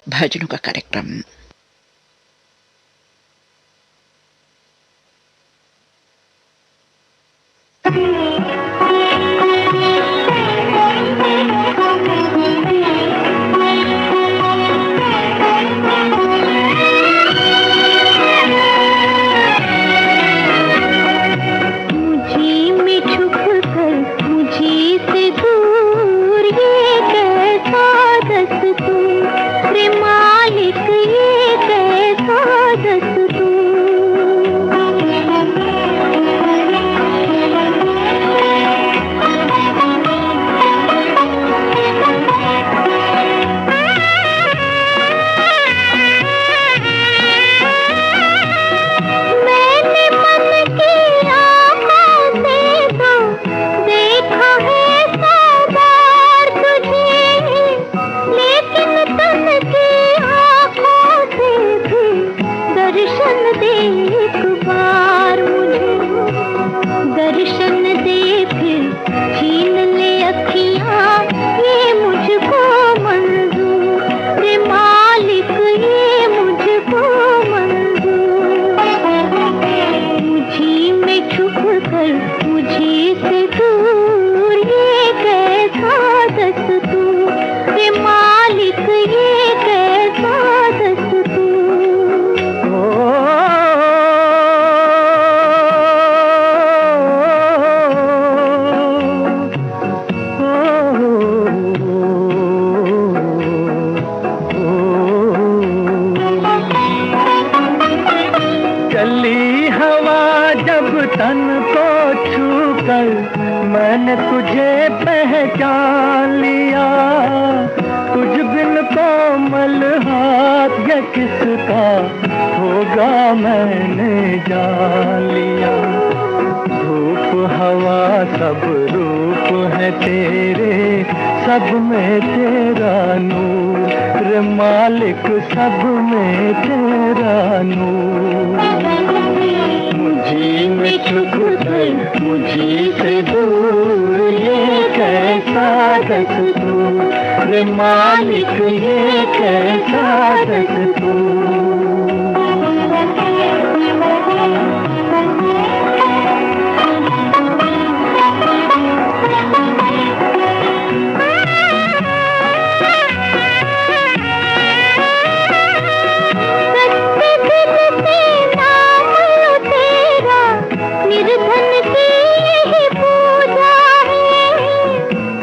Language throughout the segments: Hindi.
भजनों का कार्यक्रम।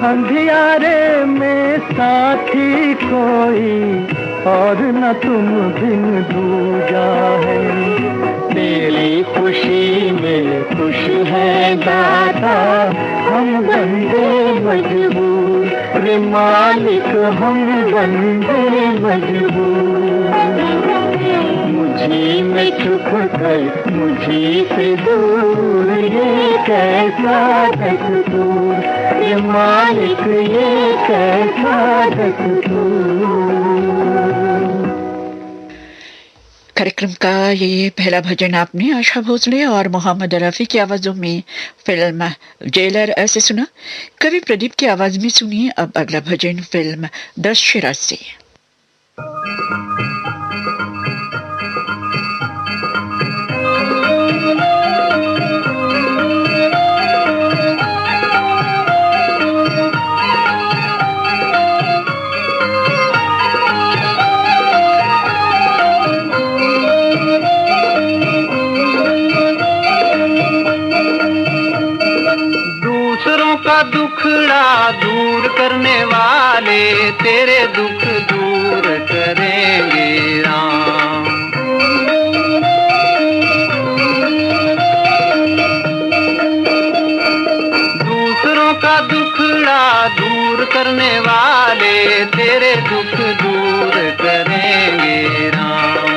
अंधियारे में साथी कोई और न तुम बिन दूजा है, तेरी खुशी में खुश है दाता, हम बंदे मजबूर, रे मालिक हम बंदे मजबूर। मुझी में छुप कर मुझी से दूर, ये कैसा दस्तूर, ये मालिक ये कैसा दस्तूर। कार्यक्रम का ये पहला भजन आपने आशा भोसले और मोहम्मद रफी की आवाजों में फिल्म जेलर ऐसे सुना। कवि प्रदीप की आवाज में सुनिए अब अगला भजन फिल्म दशहरा से। दुखड़ा दूर करने वाले तेरे दुख दूर करेंगे राम। दूसरों का दुखड़ा दूर करने वाले तेरे दुख दूर करेंगे राम।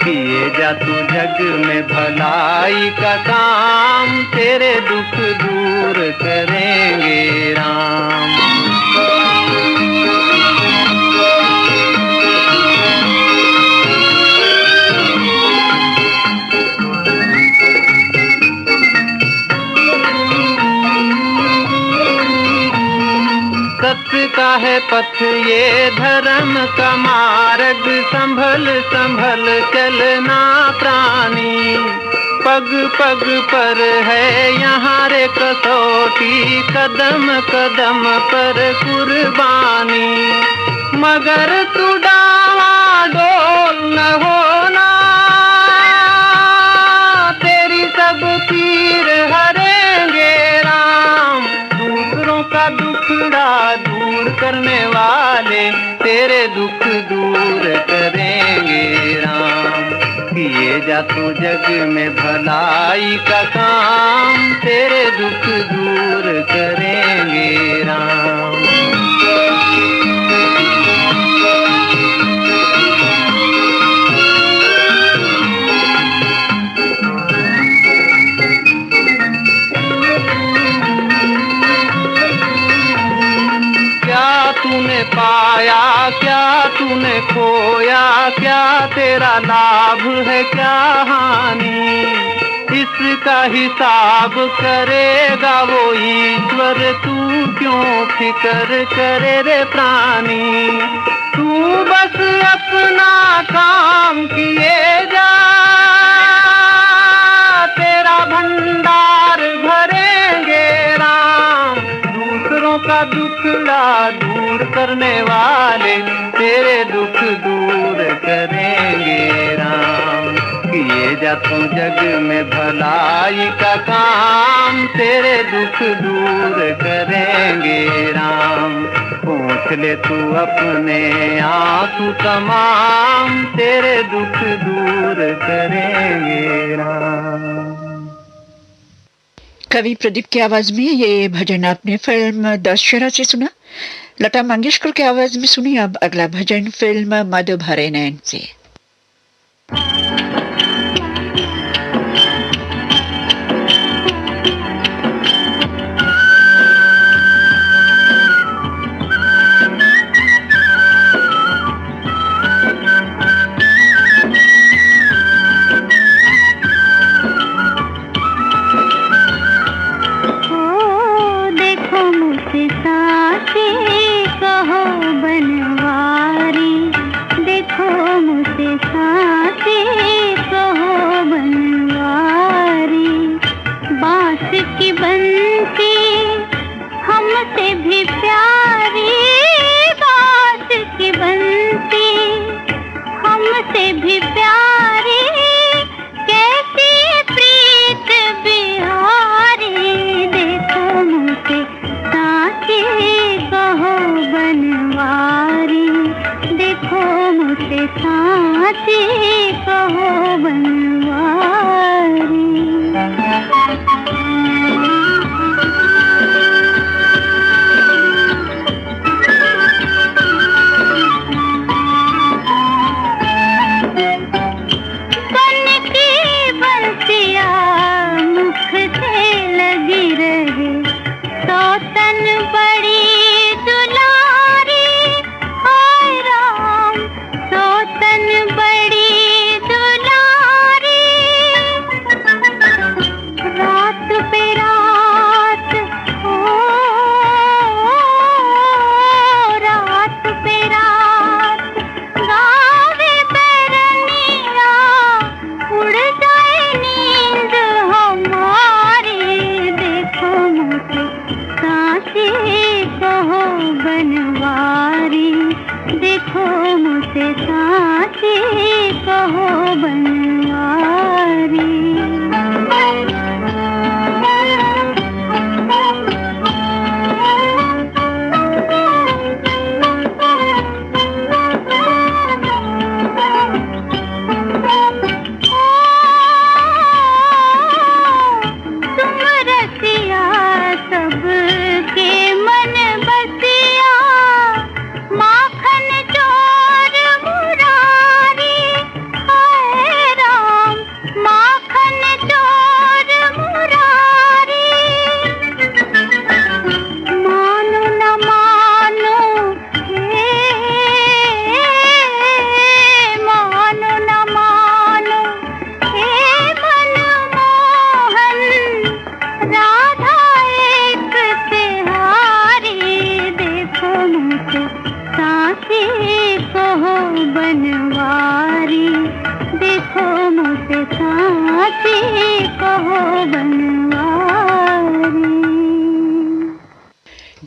किए जा तू जग में भलाई का काम, तेरे दुख दूर करेंगे राम। सत्य का है पथ ये धर्म का मार्ग, संभल संभल चलना प्राणी। पग पग पर है यहाँ रे कसौटी, कदम कदम पर कुर्बानी। मगर तू डावाडोल न होना, तेरी सब पीर हरेंगे राम। दूसरों का दुखड़ा दूर करने वाले तेरे दुख दूर करेंगे राम। किए जा तू जग में भलाई का काम, तेरे दुख दूर करेंगे राम। तूने पाया क्या तूने खोया, क्या तेरा लाभ है क्या हानि। इसका हिसाब करेगा वो ईश्वर, तू क्यों फिकर करे रे प्राणी। तू बस अपना काम किए जा, तेरा भंडार भरेंगे राम। दूसरों का दुखड़ा दूर करने वाले तेरे दुख दूर करेंगे राम। किए जा तू जग में भलाई का काम, तेरे दुख दूर करेंगे राम। पूछ ले तू अपने आंसू तमाम, तेरे दुख दूर करेंगे राम। कवि प्रदीप की आवाज में ये भजन आपने फिल्म दशहरा से सुना। लता मंगेशकर की आवाज में सुनी अब अगला भजन फिल्म मद भरे नैन से।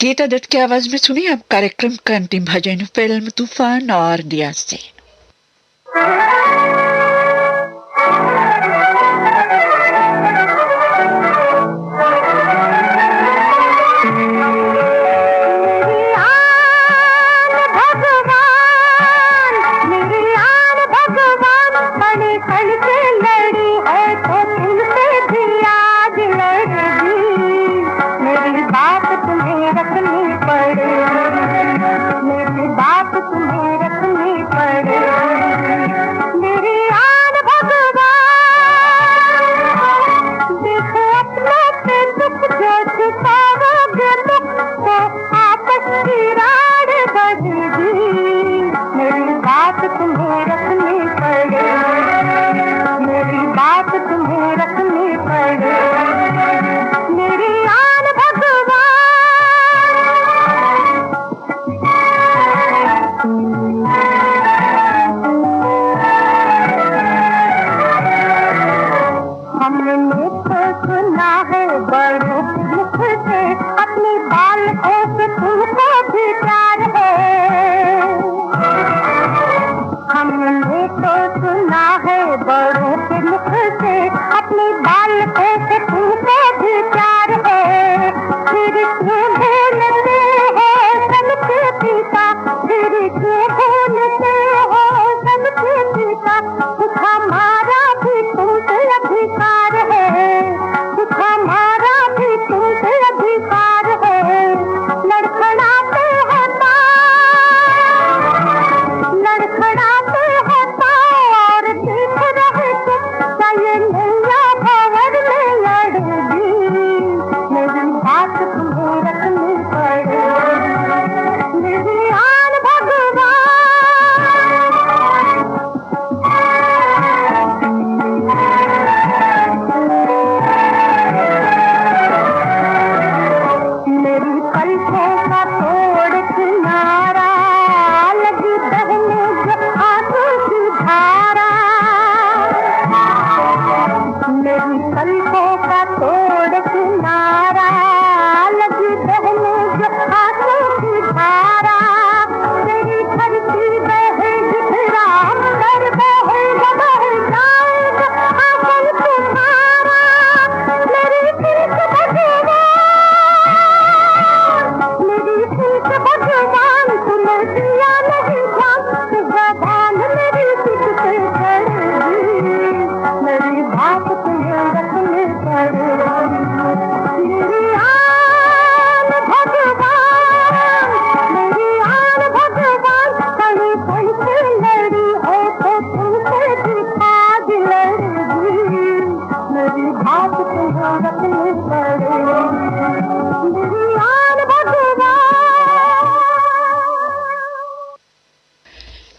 गीता दत्त की आवाज में सुनिए अब कार्यक्रम का अंतिम भजन फिल्म तूफान और दिया से।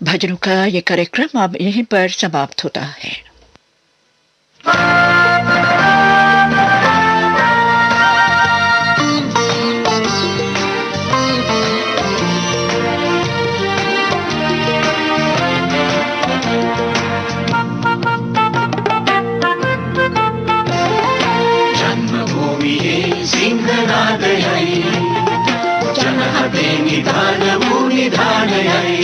भजनों का ये कार्यक्रम अब यहीं पर समाप्त होता है। जन्मभूमिये सिंहनादयै जनहते निधानमु निधानयै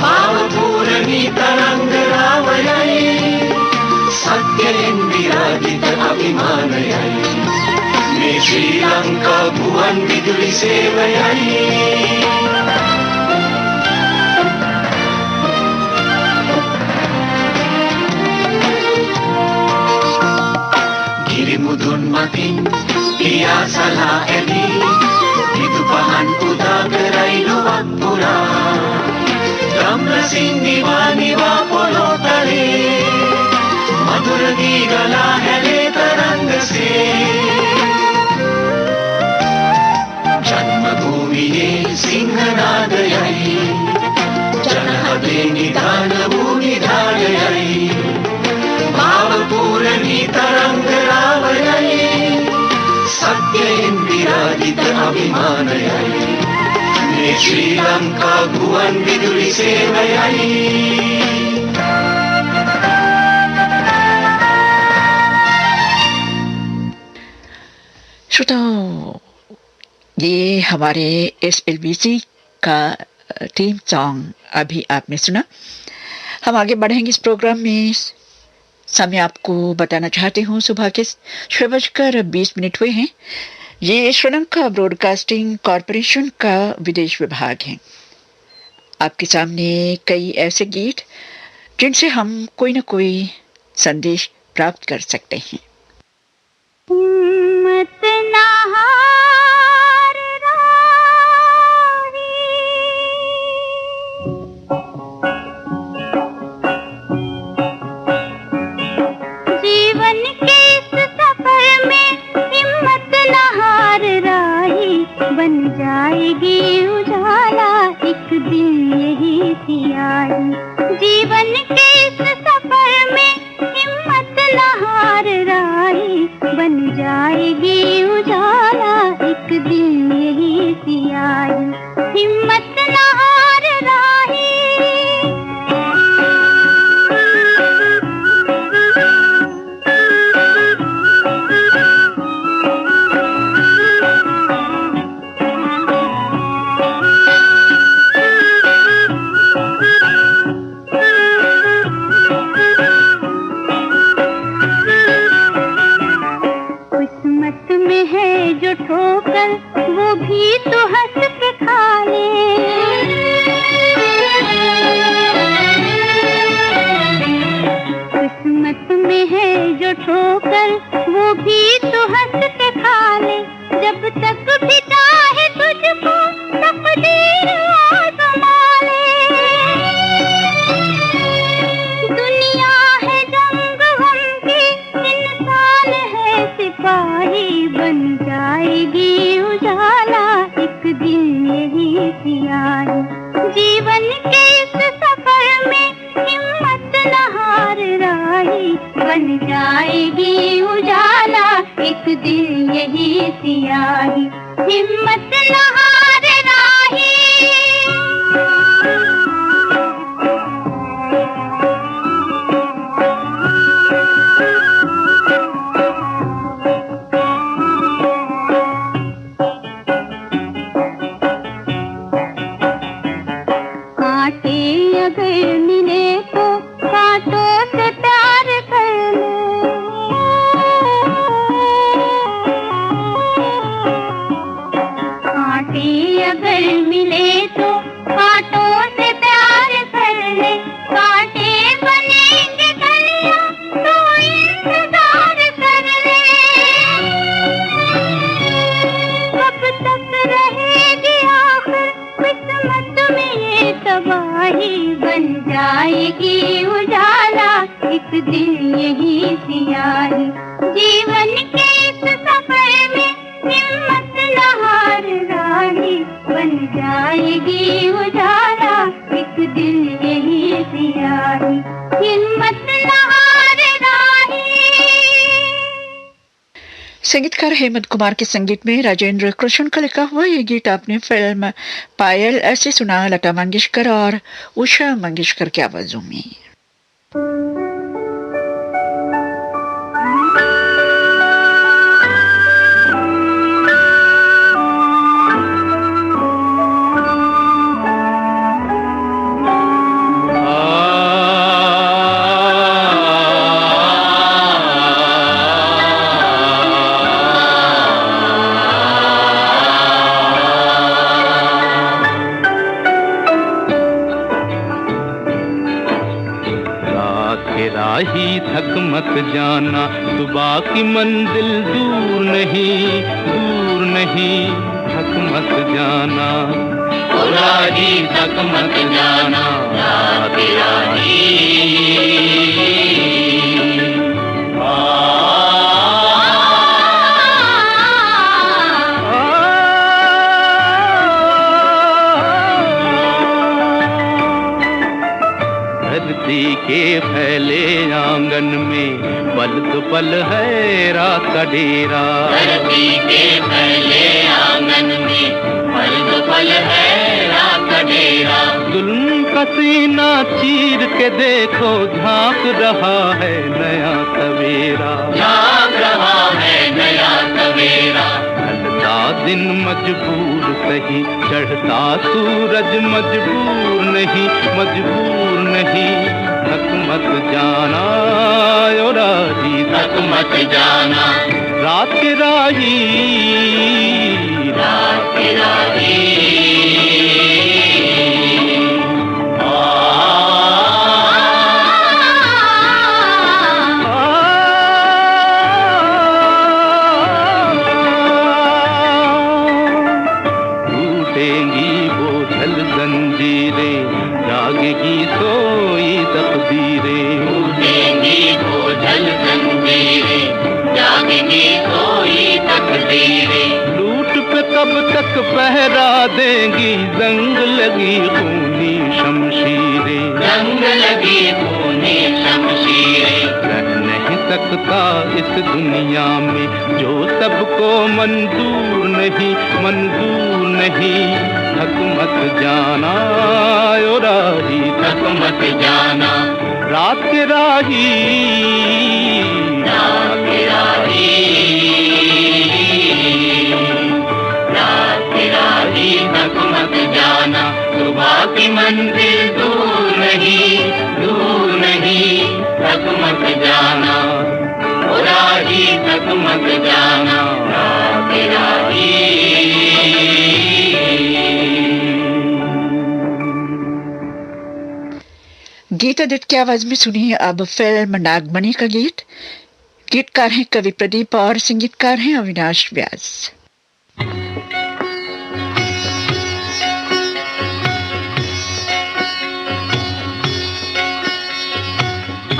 भावपूरणी तरङ्गरावयै सत्येन्दिरादित अभिमानयै मे श्रीलङ्का भुवन Viduri सेवयै गिरिमुधुन्मतिं पियासला Eli Hidupan udagaray luwag pula Ramlasing niwa polotari Maduragi gala hele tarangase Janmabhumiye sinhanadayay Janahade nidhanamu nidhanayay Bhavapurani tarangaravayay Satyendiraadita अभिमानयै मे श्रीलंका भुवन विदुरी सेवयै श्रोताओं, ये हमारे SLBC का टीम सॉन्ग अभी आपने सुना। हम आगे बढ़ेंगे इस प्रोग्राम में। समय आपको बताना चाहती हूँ, सुबह के 6:20 हुए हैं। ये श्रीलंका ब्रॉडकास्टिंग कॉरपोरेशन का विदेश विभाग है। आपके सामने कई ऐसे गीत जिनसे हम कोई न कोई संदेश प्राप्त कर सकते हैं। हिम्मत ना हार राही, जीवन के इस सफर में हिम्मत ना हार राही, बन जाएगी उजाला एक दिन यही सियाही। जीवन के इस सफर में हिम्मत ना हार राही, बन जाएगी उजाला एक दिन यही सियाही। हिम्मत ना हार राही, किस्मत में है जो ठोकर वो भी तो हंस के खा ले। किस्मत में है जो ठोकर वो भी तो हंस के खा ले। जब तक भी चाहे तुझको तकदीर आज़मा ले। दुनिया है जंग गम की, इंसान है सिपाही, बन जाएगी उजाला एक दिन यही सियाही। जीवन के इस सफर में हिम्मत न हार राही, बन जाएगी उजाला एक दिन यही सियाही। हिम्मत न हार राही, कांटे अगर मिले तो कांटों से प्यार कर ले। कांटे अगर मिले तो कांटों से प्यार कर ले। कांटे बनेंगे गलियां तो इंतजार कर ले। कब तक रहेगी आखिर किस्मत में ये तबाही, बन जाएगी उजाला एक दिन यही सियाही। जीवन के इस सफर में हिम्मत न हार राही, बन जाएगी उजाला एक दिन यही सियाही। हिम्मत न हार राही। संगीतकार हेमंत कुमार के संगीत में राजेंद्र कृष्ण का लिखा हुआ ये गीत आपने फिल्म पायल ऐसे सुना, लता मंगेशकर और उषा मंगेशकर की आवाजों में। राही थक मत जाना, सुबह की मंजिल दूर नहीं, दूर नहीं, थक मत जाना। ओ राही थक मत जाना, रात राही। धरती के फैले आंगन में पल दो पल है रात का डेरा। धरती के फैले आंगन में पल दो पल है रात का डेरा। जुल्म का सीना चीर के देखो, झांक रहा है नया सवेरा, झांक रहा है नया सवेरा। ढलता दिन मजबूर सही, चढ़ता सूरज मजबूर नहीं, मजबूर नहीं। थक मत जाना ओ राही, थक मत जाना रात के राही, रात के राही। टूटेंगी वो झल जंजीरें, जागेगी सोई तकदीरें। टूटेंगी वो झल जंजीरें, जागेगी सोई तकदीरें। लूट पे कब तक पहरा देंगी जंग लगी खूनी शमशीरें, जंग लगी खूनी शमशीरें। रह नहीं सकता इस दुनिया में जो सबको मंजूर नहीं, मंजूर नहीं। थक मत जाना ओ राही, थक मत जाना रात के राही, रात के राही। रात के राही थक मत जाना, सुबह की मंजिल दूर नहीं, दूर नहीं। थक मत जाना ओ राही, थक मत जाना रात के राही। गीता दत्त की आवाज में सुनिए अब फिल्म नागमणि का गीत। गीतकार हैं कवि प्रदीप और संगीतकार हैं अविनाश व्यास।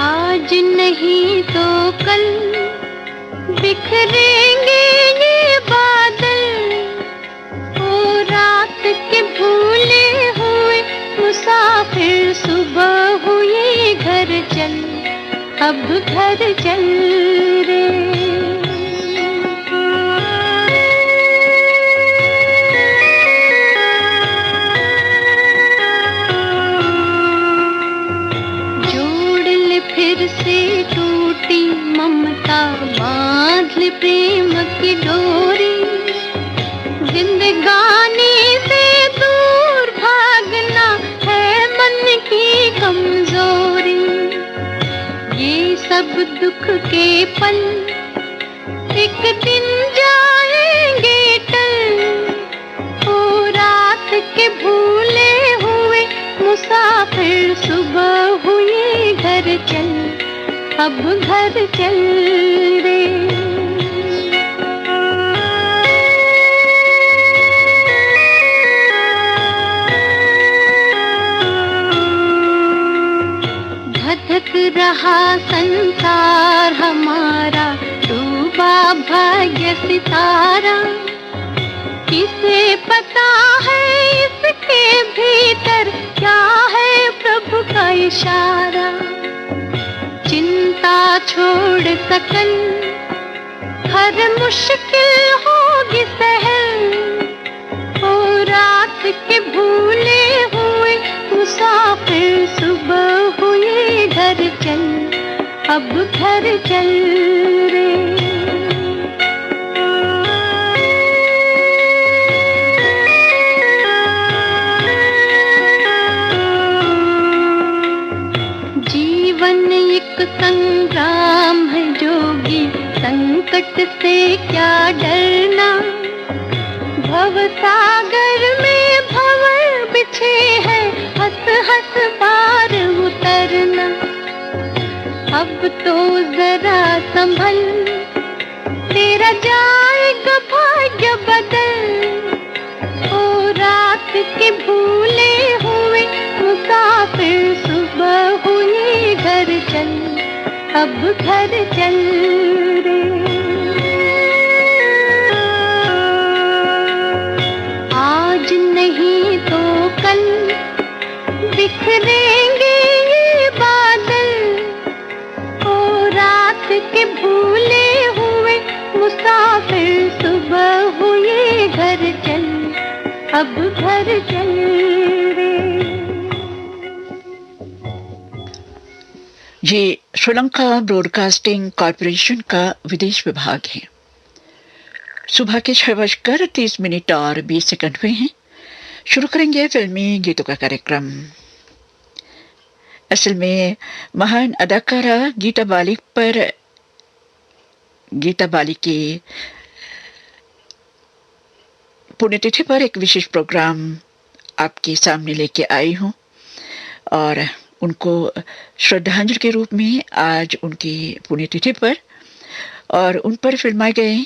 आज नहीं तो कल बिखरेंगे ये बादल, ओ रात के भूले हुए मुसाफिर सुबह हुई घर चल, अब घर चल रे। फिर से टूटी ममता, बांध ले प्रेम की डोरी। जिंदगानी से दूर भागना है मन की कमजोरी। ये सब दुख के पल एक दिन जाएंगे टल, ओ रात के भूले हुए मुसाफिर सुबह हुई घर चल, अब घर चल रे। धधक रहा संसार हमारा, डूबा भाग्य सितारा। किसे पता है इसके भीतर क्या है प्रभु का इशारा। चिंता छोड़ सकल, हर मुश्किल होगी सहल, ओ रात के भूले हुए मुसाफिर सुबह हुई घर चल, अब घर चल रे। संग्राम है जोगी, संकट से क्या डरना। भव सागर में भंवर बिछे हैं, हंस हंस पार उतरना। अब तो जरा संभल, तेरा जाएगा भाग्य बदल, ओ रात के भूले हुए मुसाफिर सुबह हुई घर चल, अब घर चल रे। आज नहीं तो कल बिखरेंगे ये बादल, ओ रात के भूले हुए मुसाफिर सुबह हुई घर चल, अब घर चल रे। ये श्रीलंका ब्रॉडकास्टिंग कॉरपोरेशन का विदेश विभाग है। सुबह के 6:30 और 20 सेकंड हुए हैं। शुरू करेंगे फिल्मी गीतों का कार्यक्रम। असल में महान अदाकारा गीता बाली की पुण्यतिथि पर एक विशेष प्रोग्राम आपके सामने लेके आई हूं और उनको श्रद्धांजलि के रूप में आज उनकी पुण्यतिथि पर और उन पर फिल्माए गए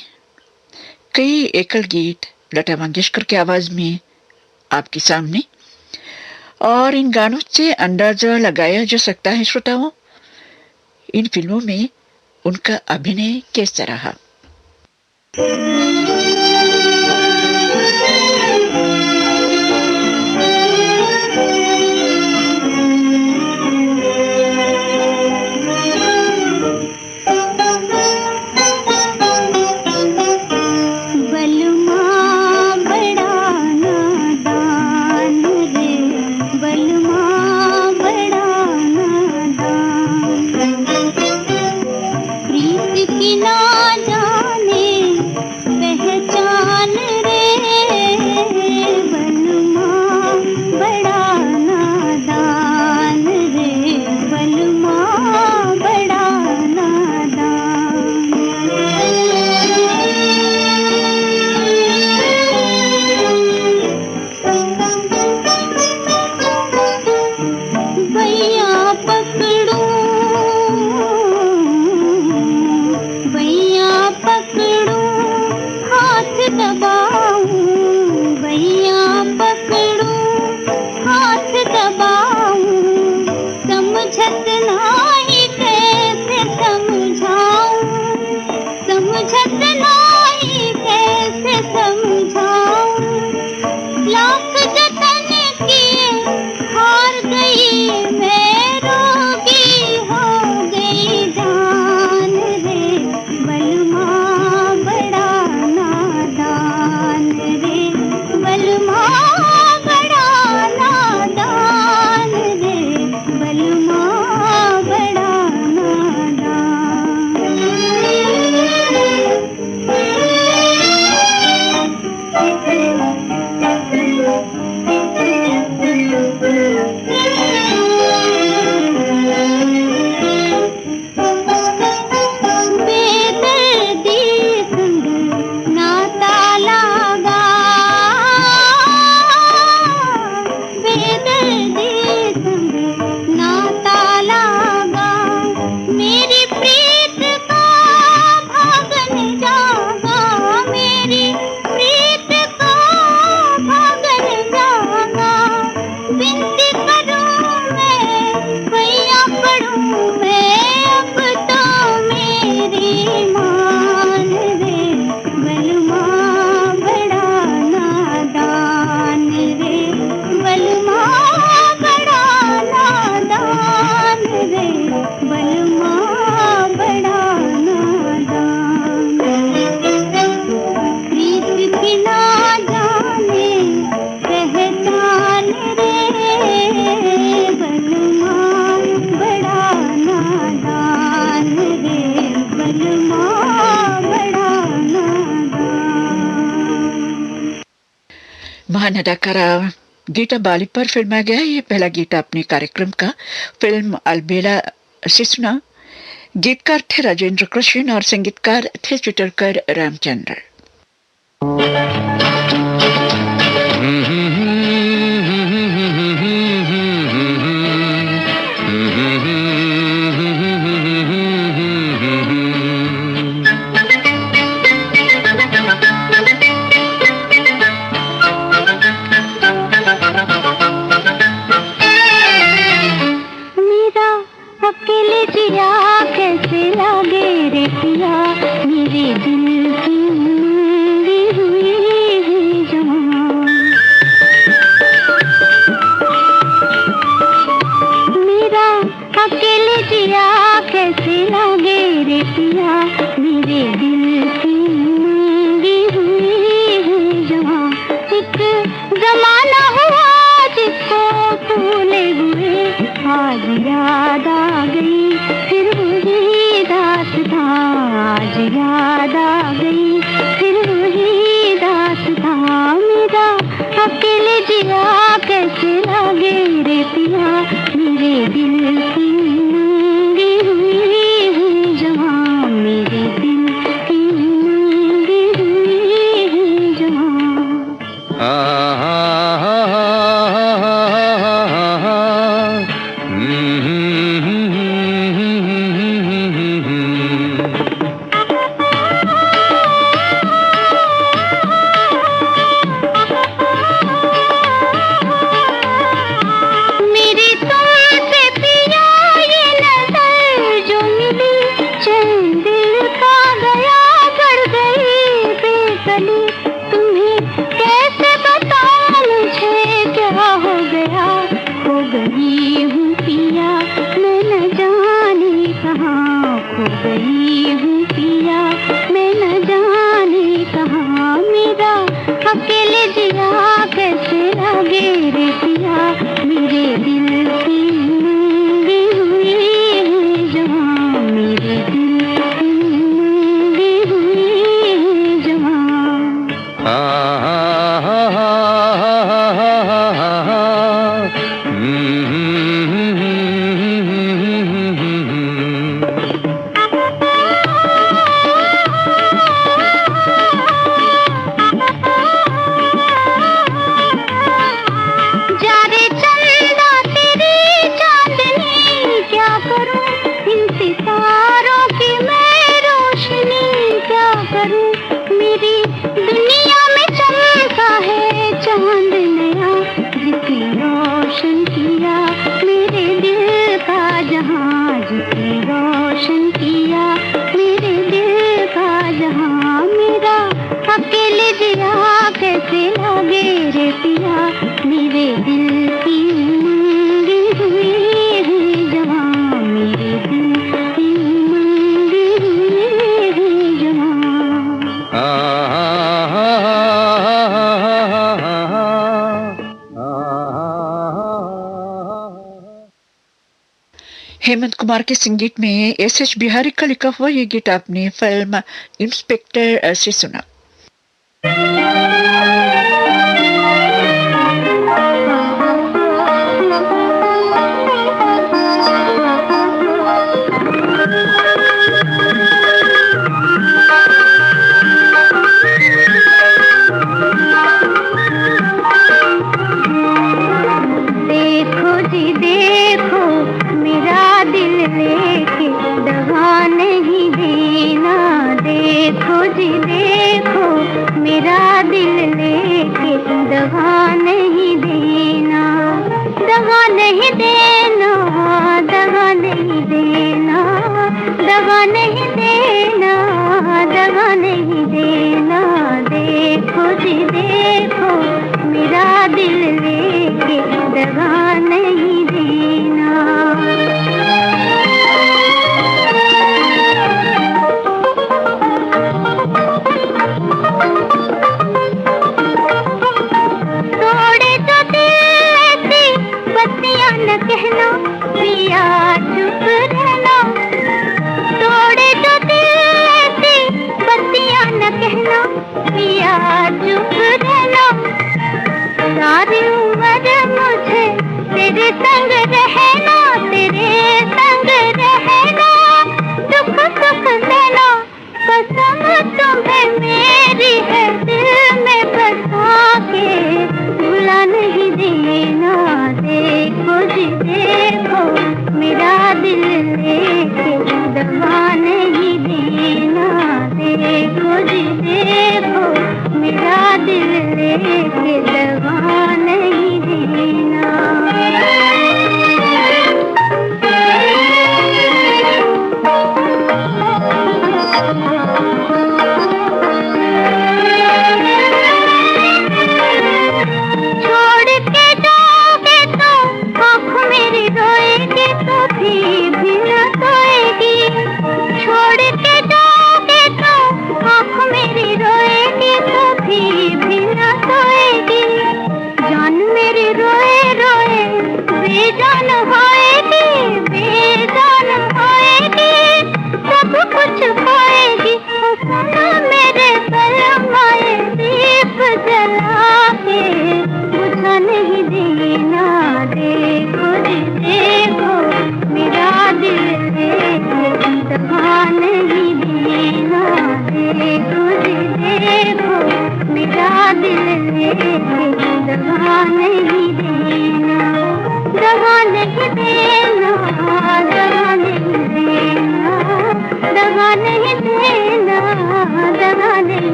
कई एकल गीत लता मंगेशकर की आवाज में आपके सामने, और इन गानों से अंदाजा लगाया जा सकता है श्रोताओं इन फिल्मों में उनका अभिनय कैसा रहा। महान अदाकारा गीता बाली पर फिल्माया गया ये पहला गीत अपने कार्यक्रम का फिल्म अलबेला से सुना। गीतकार थे राजेंद्र कृष्ण और संगीतकार थे चित्रकर रामचंद्र। याद आ गई फिर वही दिल की मूंगी हुई हूँ जवां, मेरे दिल की मूंगी हुई हूँ जवां। मेरी तुमसे पिया ये नजर जो मिली, चैन दिल का गया बढ़ गई बेकली। तुम्हें कैसे बताऊं मुझे क्या हो गया, खो गई हूँ पिया मैं न जाने कहाँ, खो गई हूँ पिया मैं न जाने कहाँ। मेरा अकेले जिया कैसे लगे रे पिया, मेरे दिल की मूंगी हुई है जवां, मेरे दिल की मूंगी हुई है जवां। जा रे चंदा तेरी चांदनी, क्या करूं इन सितारों की मैं रोशनी, क्या करूं मेरी दुनिया में चमका है चांद नया, जिसने रोशन किया मेरे दिल का जहां, जिसने रोशन किया मेरे दिल का जहां। मेरा अकेले जिया कैसे लगे रे पिया, मेरे दिल की मूंगी हुई है जवां, मेरे दिल की मूंगी हुई है जवां। हेमंत कुमार के संगीत में एस बिहारी का लिखा हुआ ये गीत आपने फिल्म इंस्पेक्टर से सुना। देखो जी देखो मेरा दिल लेके दगा नहीं देना, देखो जी देखो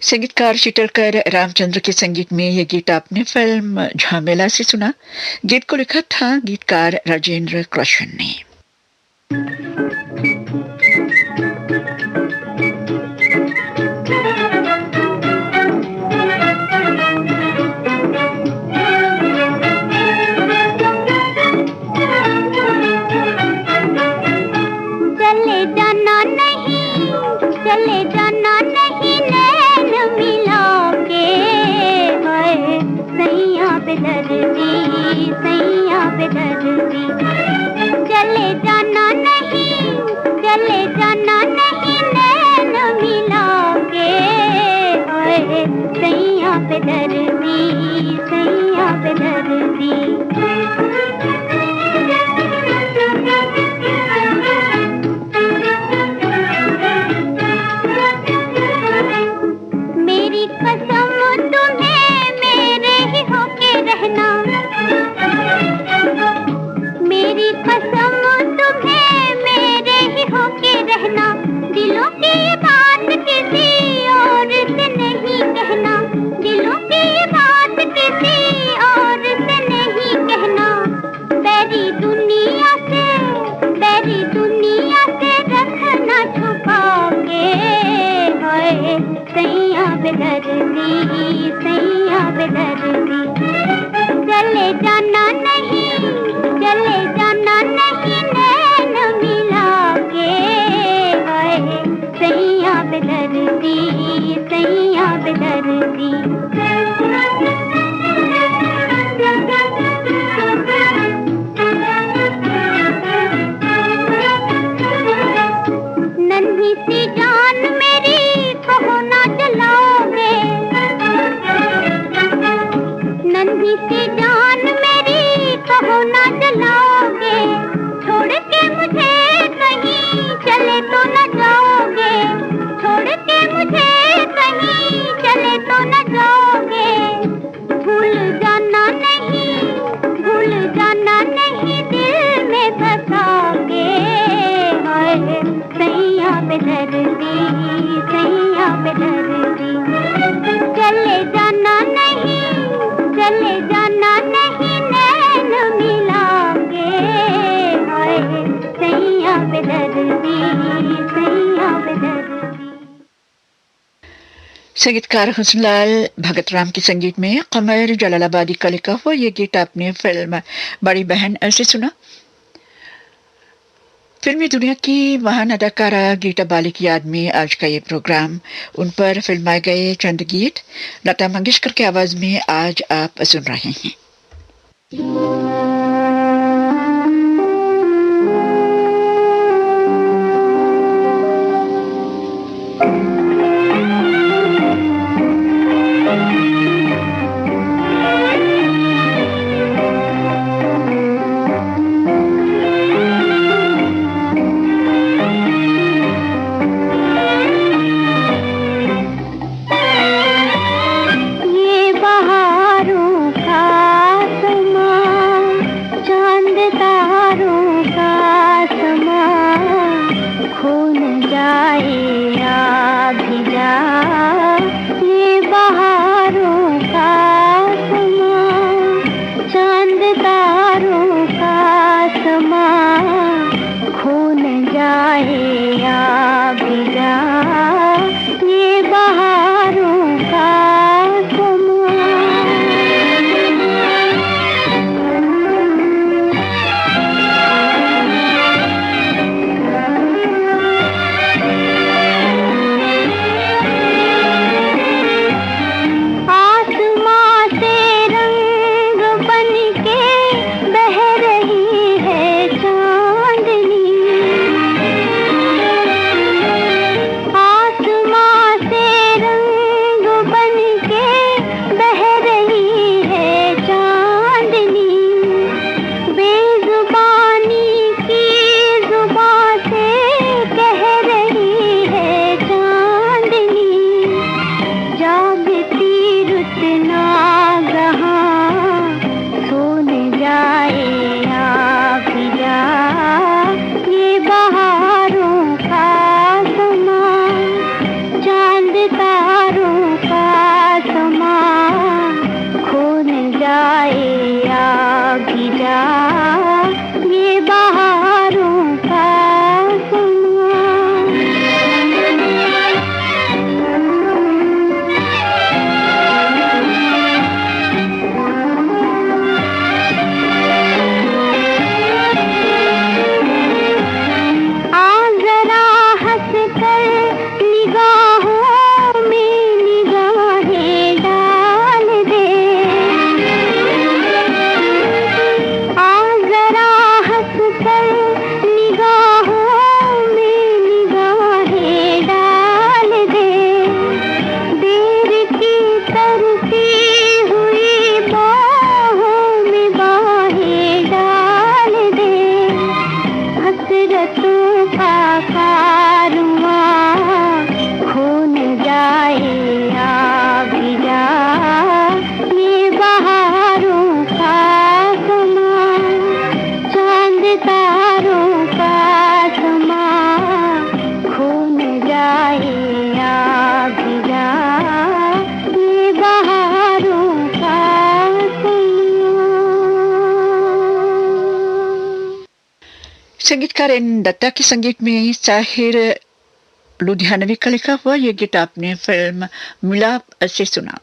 संगीतकार चिटलकर रामचंद्र के संगीत में ये गीत आपने फिल्म झमेला से सुना। गीत को लिखा था गीतकार राजेंद्र कृष्ण ने। संगीतकार हुस्नलाल भगतराम के संगीत में कमर जलालाबादी का लिखा हुआ ये गीत आपने फिल्म बड़ी बहन ऐसे सुना। फिल्मी दुनिया की महान अदाकारा गीता बाली की याद में आज का ये प्रोग्राम, उन पर फिल्माए गए चंद गीत लता मंगेशकर की आवाज में आज आप सुन रहे हैं। संगीतकार एन दत्ता के संगीत में साहिर लुधियानवी का लिखा हुआ ये गीत आपने फिल्म मिलाप से सुना।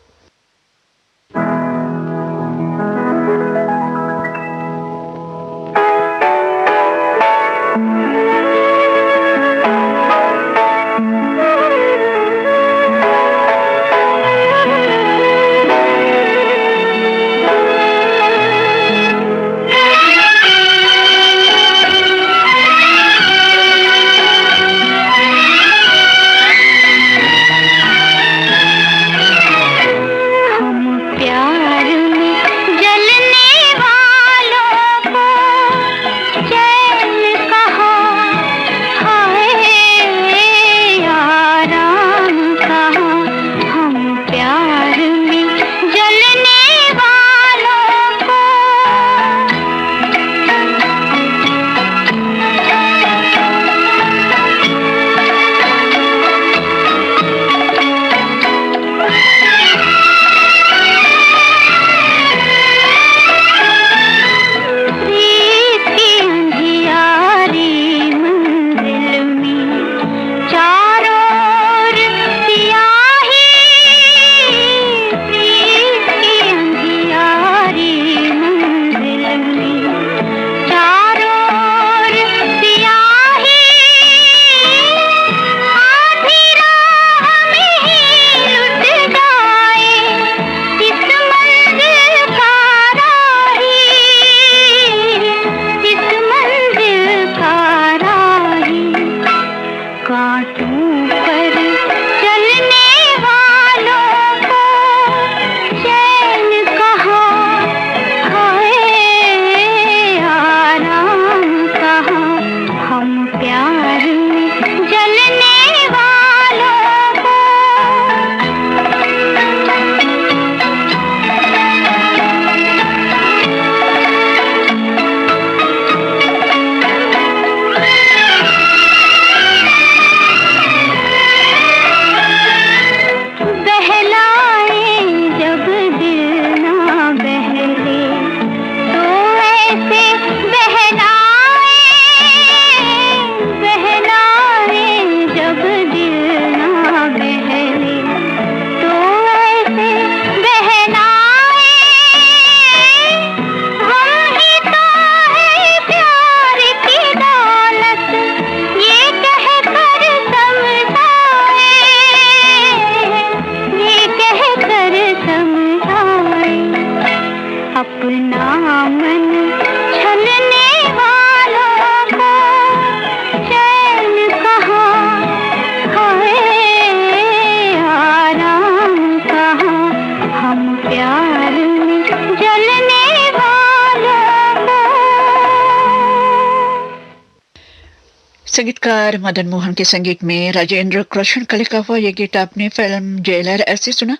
संगीतकार मदन मोहन के संगीत में राजेंद्र कृष्ण का लिखा हुआ यह गीत आपने फिल्म जेलर ऐसे सुना।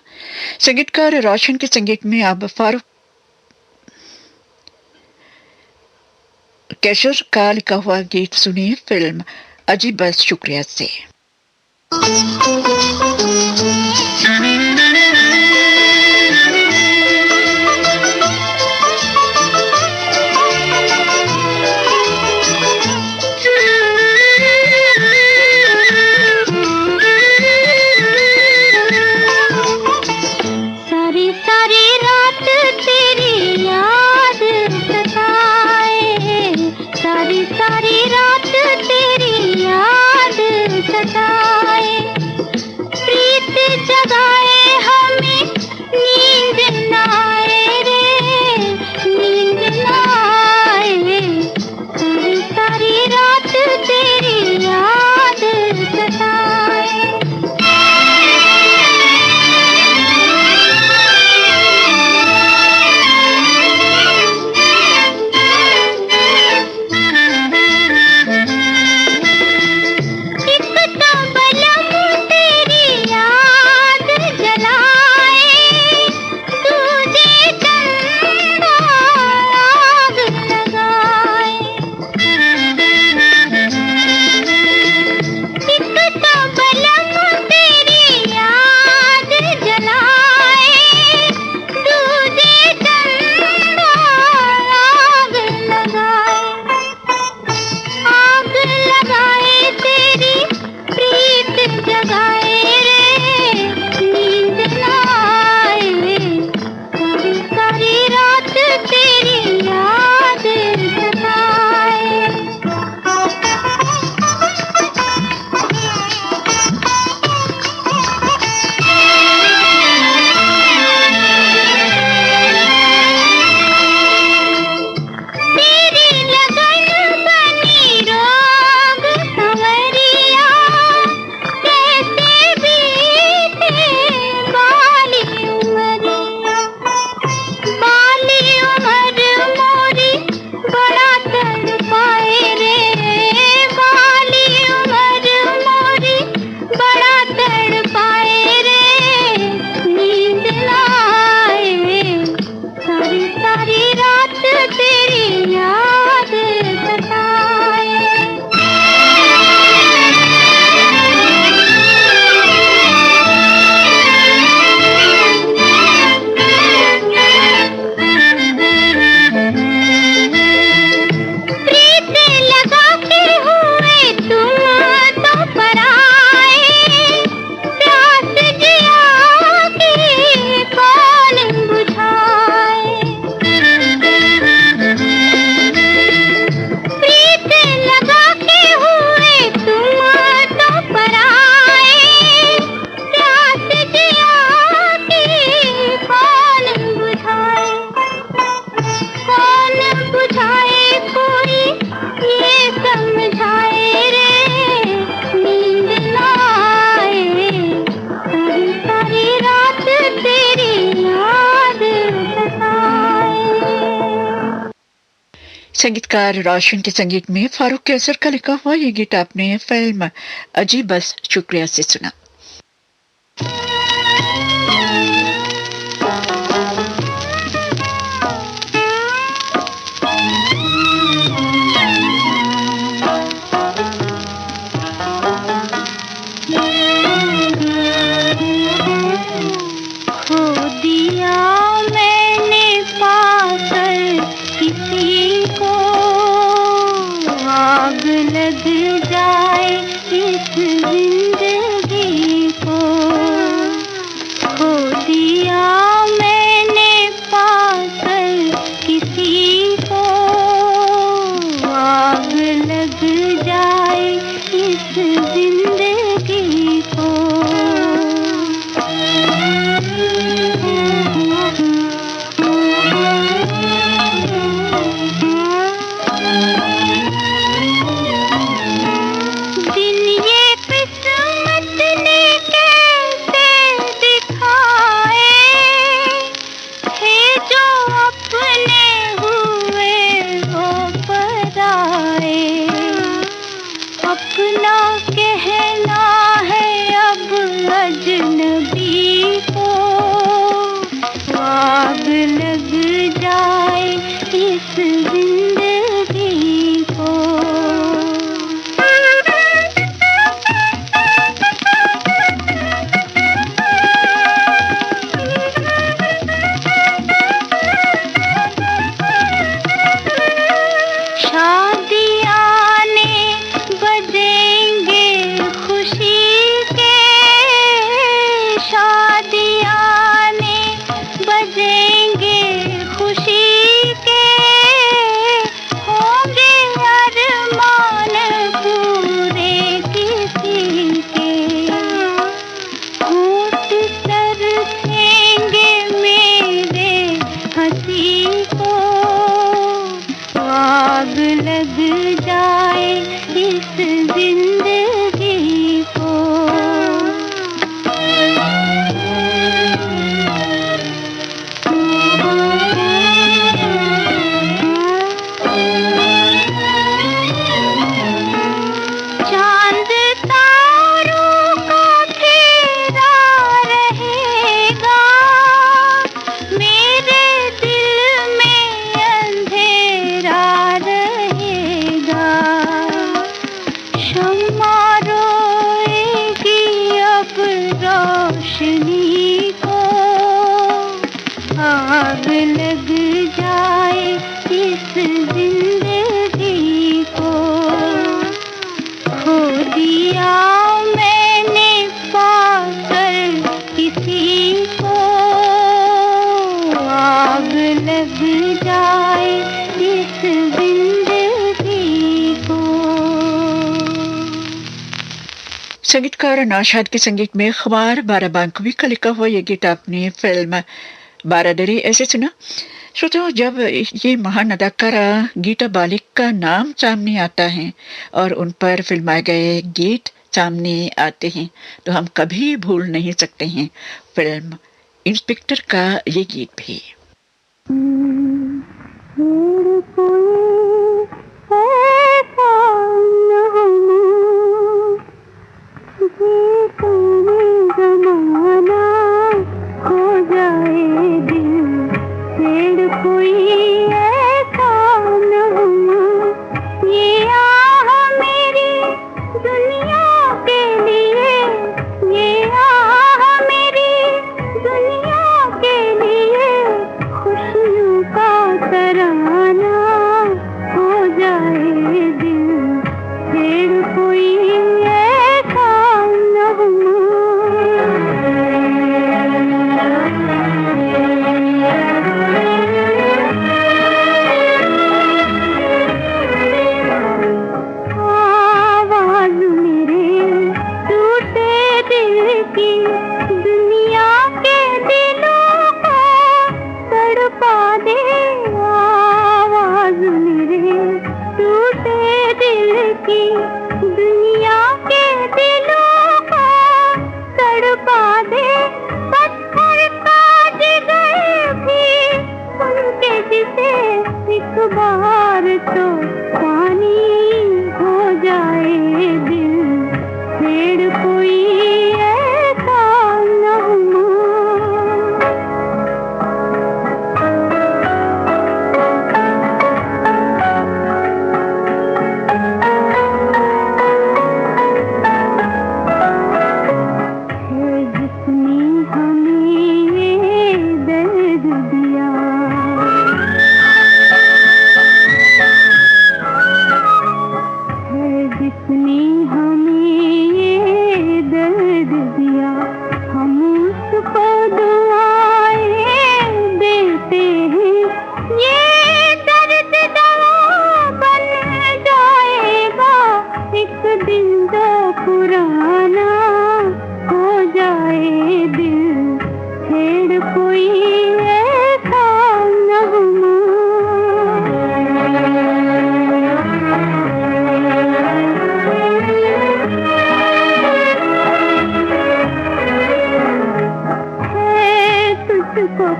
संगीतकार रोशन के संगीत में अब फारूक कैशर का लिखा हुआ गीत सुनिए फिल्म अजीब बस शुक्रिया से। संगीतकार रोशन के संगीत में फारूक कैसर का लिखा हुआ ये गीत आपने फिल्म अजीब बस शुक्रिया से सुना। संगीतकार नौशाद के संगीत में खबार बाराबांकवी का लिखा हुआ ये गीत आपने फिल्म बारादरी ऐसे सुना। श्रोताओं, जब ये महान अदाकारा गीता बालिक का नाम सामने आता है और उन पर फिल्माए गए गीत सामने आते हैं तो हम कभी भूल नहीं सकते हैं फिल्म इंस्पेक्टर का ये गीत भी।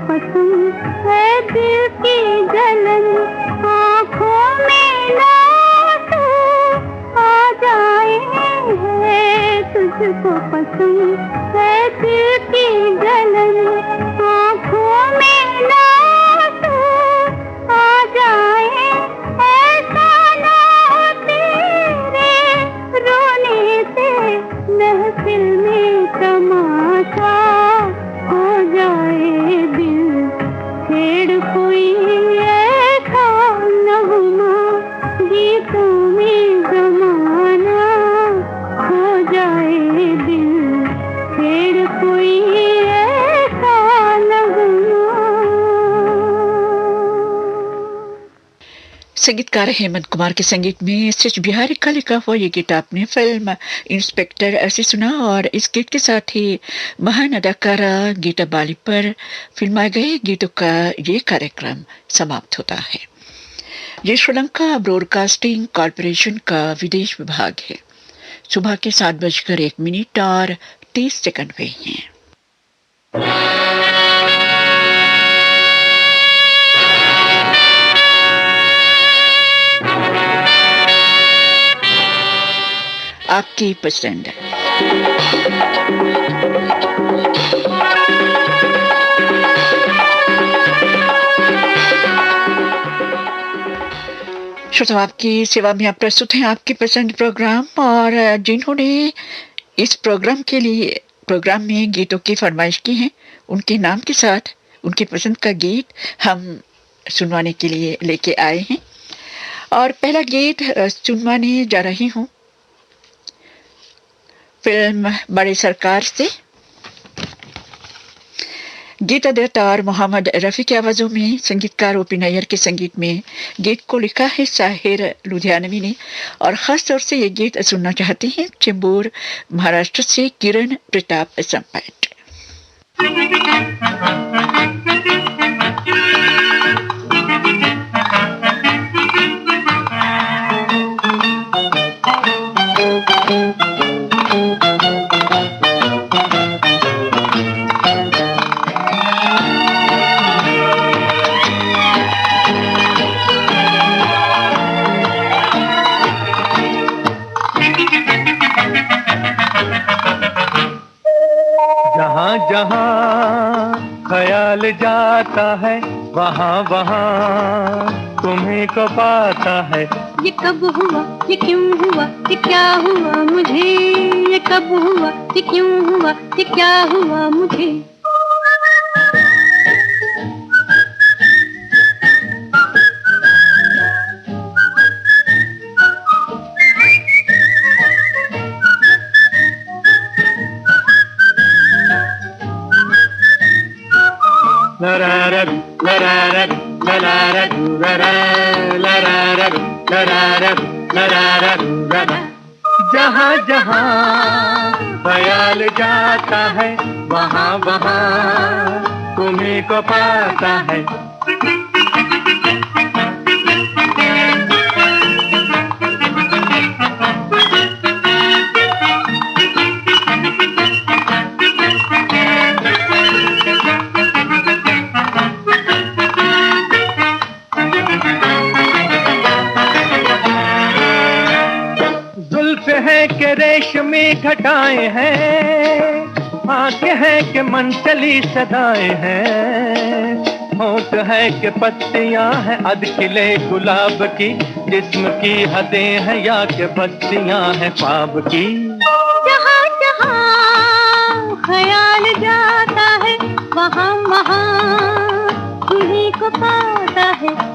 पसंद है दिल की जलन, आँखों में आंसू आ जाए है, तुझको पसंद है दिल की जलन, आँखों में आंसू आ जाए, ऐसा ना हो तेरे रोने से महफिल में तमाशा हो जाए दिल, छेड़ कोई ऐसा नगमा गीतों में जमाना हो जाए दिल, छेड़ कोई ऐसा नगमा। संगीतकार हेमंत कुमार के संगीत में एस बिहारी का लिखा हुआ ये गीत आपने फिल्म इंस्पेक्टर ऐसे सुना, और इस गीत के साथ ही महान अदाकारा गीता बाली पर फिल्माए गए गीतों का ये कार्यक्रम समाप्त होता है। ये श्रीलंका ब्रॉडकास्टिंग कॉरपोरेशन का विदेश विभाग है। सुबह के 7:01 और 30 सेकंड हुए हैं। आपकी पसंद। श्रोताओ, आपकी सेवा में आप प्रस्तुत हैं आपकी पसंद प्रोग्राम, और जिन्होंने इस प्रोग्राम में गीतों की फरमाइश की है, उनके नाम के साथ उनकी पसंद का गीत हम सुनवाने के लिए लेके आए हैं। और पहला गीत सुनवाने जा रही हूँ फिल्म बड़े सरकार से। गीता दत्त और मोहम्मद रफ़ी की आवाज़ों में, संगीतकार ओपी नैयर के संगीत में गीत को लिखा है साहिर लुधियानवी ने, और ख़ास तौर से ये गीत सुनना चाहते हैं चेंबूर महाराष्ट्र से किरण प्रताप संपाट। जहाँ जहाँ ख्याल जाता है वहाँ वहाँ तुम्हें को पाता है। ये कब हुआ, ये क्यों हुआ, ये क्या हुआ मुझे, ये कब हुआ, ये क्यों हुआ, ये क्या हुआ मुझे। जहाँ जहाँ ख्याल जाता है वहाँ वहाँ तुम्हें को पाता है। के रेशमी घटाए हैं, आंखें हैं कि मनचली सदाएं हैं, होठ है कि पत्तियां हैं अधखिले गुलाब की, जिस्म की हदें हैं या कि बत्तियां हैं ख्वाब की। जहाँ जहाँ ख्याल जाता है वहाँ वहाँ तुम्हीं को पाता है।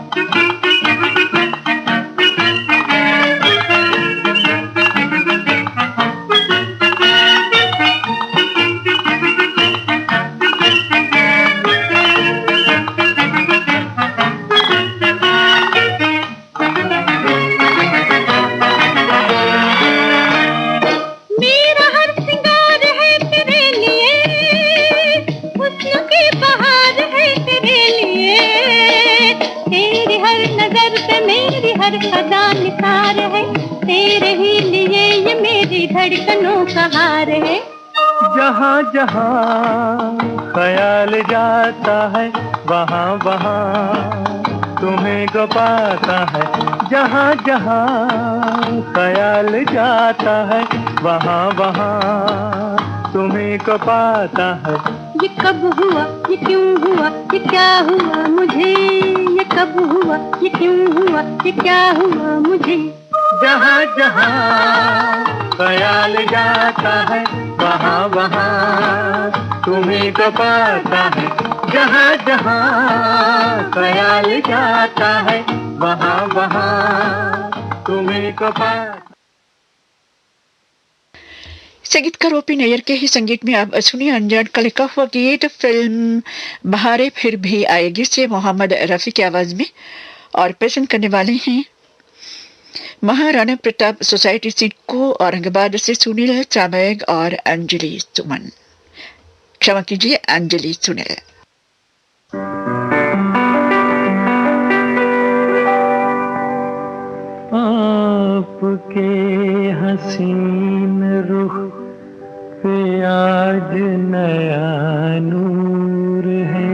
सदा निसार है तेरे ही लिए, ये मेरी धड़कनों का हार है। जहाँ जहाँ ख्याल जाता है वहाँ वहाँ तुम्हें को पाता है, जहाँ जहाँ ख्याल जाता है वहाँ वहाँ तुम्हें को पाता है। ये कब हुआ, ये क्यों हुआ, ये क्या हुआ मुझे, ये कब हुआ, ये क्यों हुआ, ये क्या हुआ मुझे। जहाँ जहाँ ख्याल जाता है वहाँ वहाँ तुम्हें को पाता है, जहाँ जहाँ ख्याल जाता है वहाँ वहाँ तुम्हें को पाता। संगीतकार ओपी नैयर के ही संगीत में आप सुनिए अनजान का लिखा हुआ गीत फिल्म बहारें फिर भी आएगी से मोहम्मद रफी की आवाज में, और पसंद करने वाले हैं महाराणा प्रताप सोसाइटी सीट को औरंगाबाद से सुनील चाबैग और अंजलि सुमन, क्षमा कीजिए अंजलि सुनील। आपके हसीन रुख पे आज नया नूर है,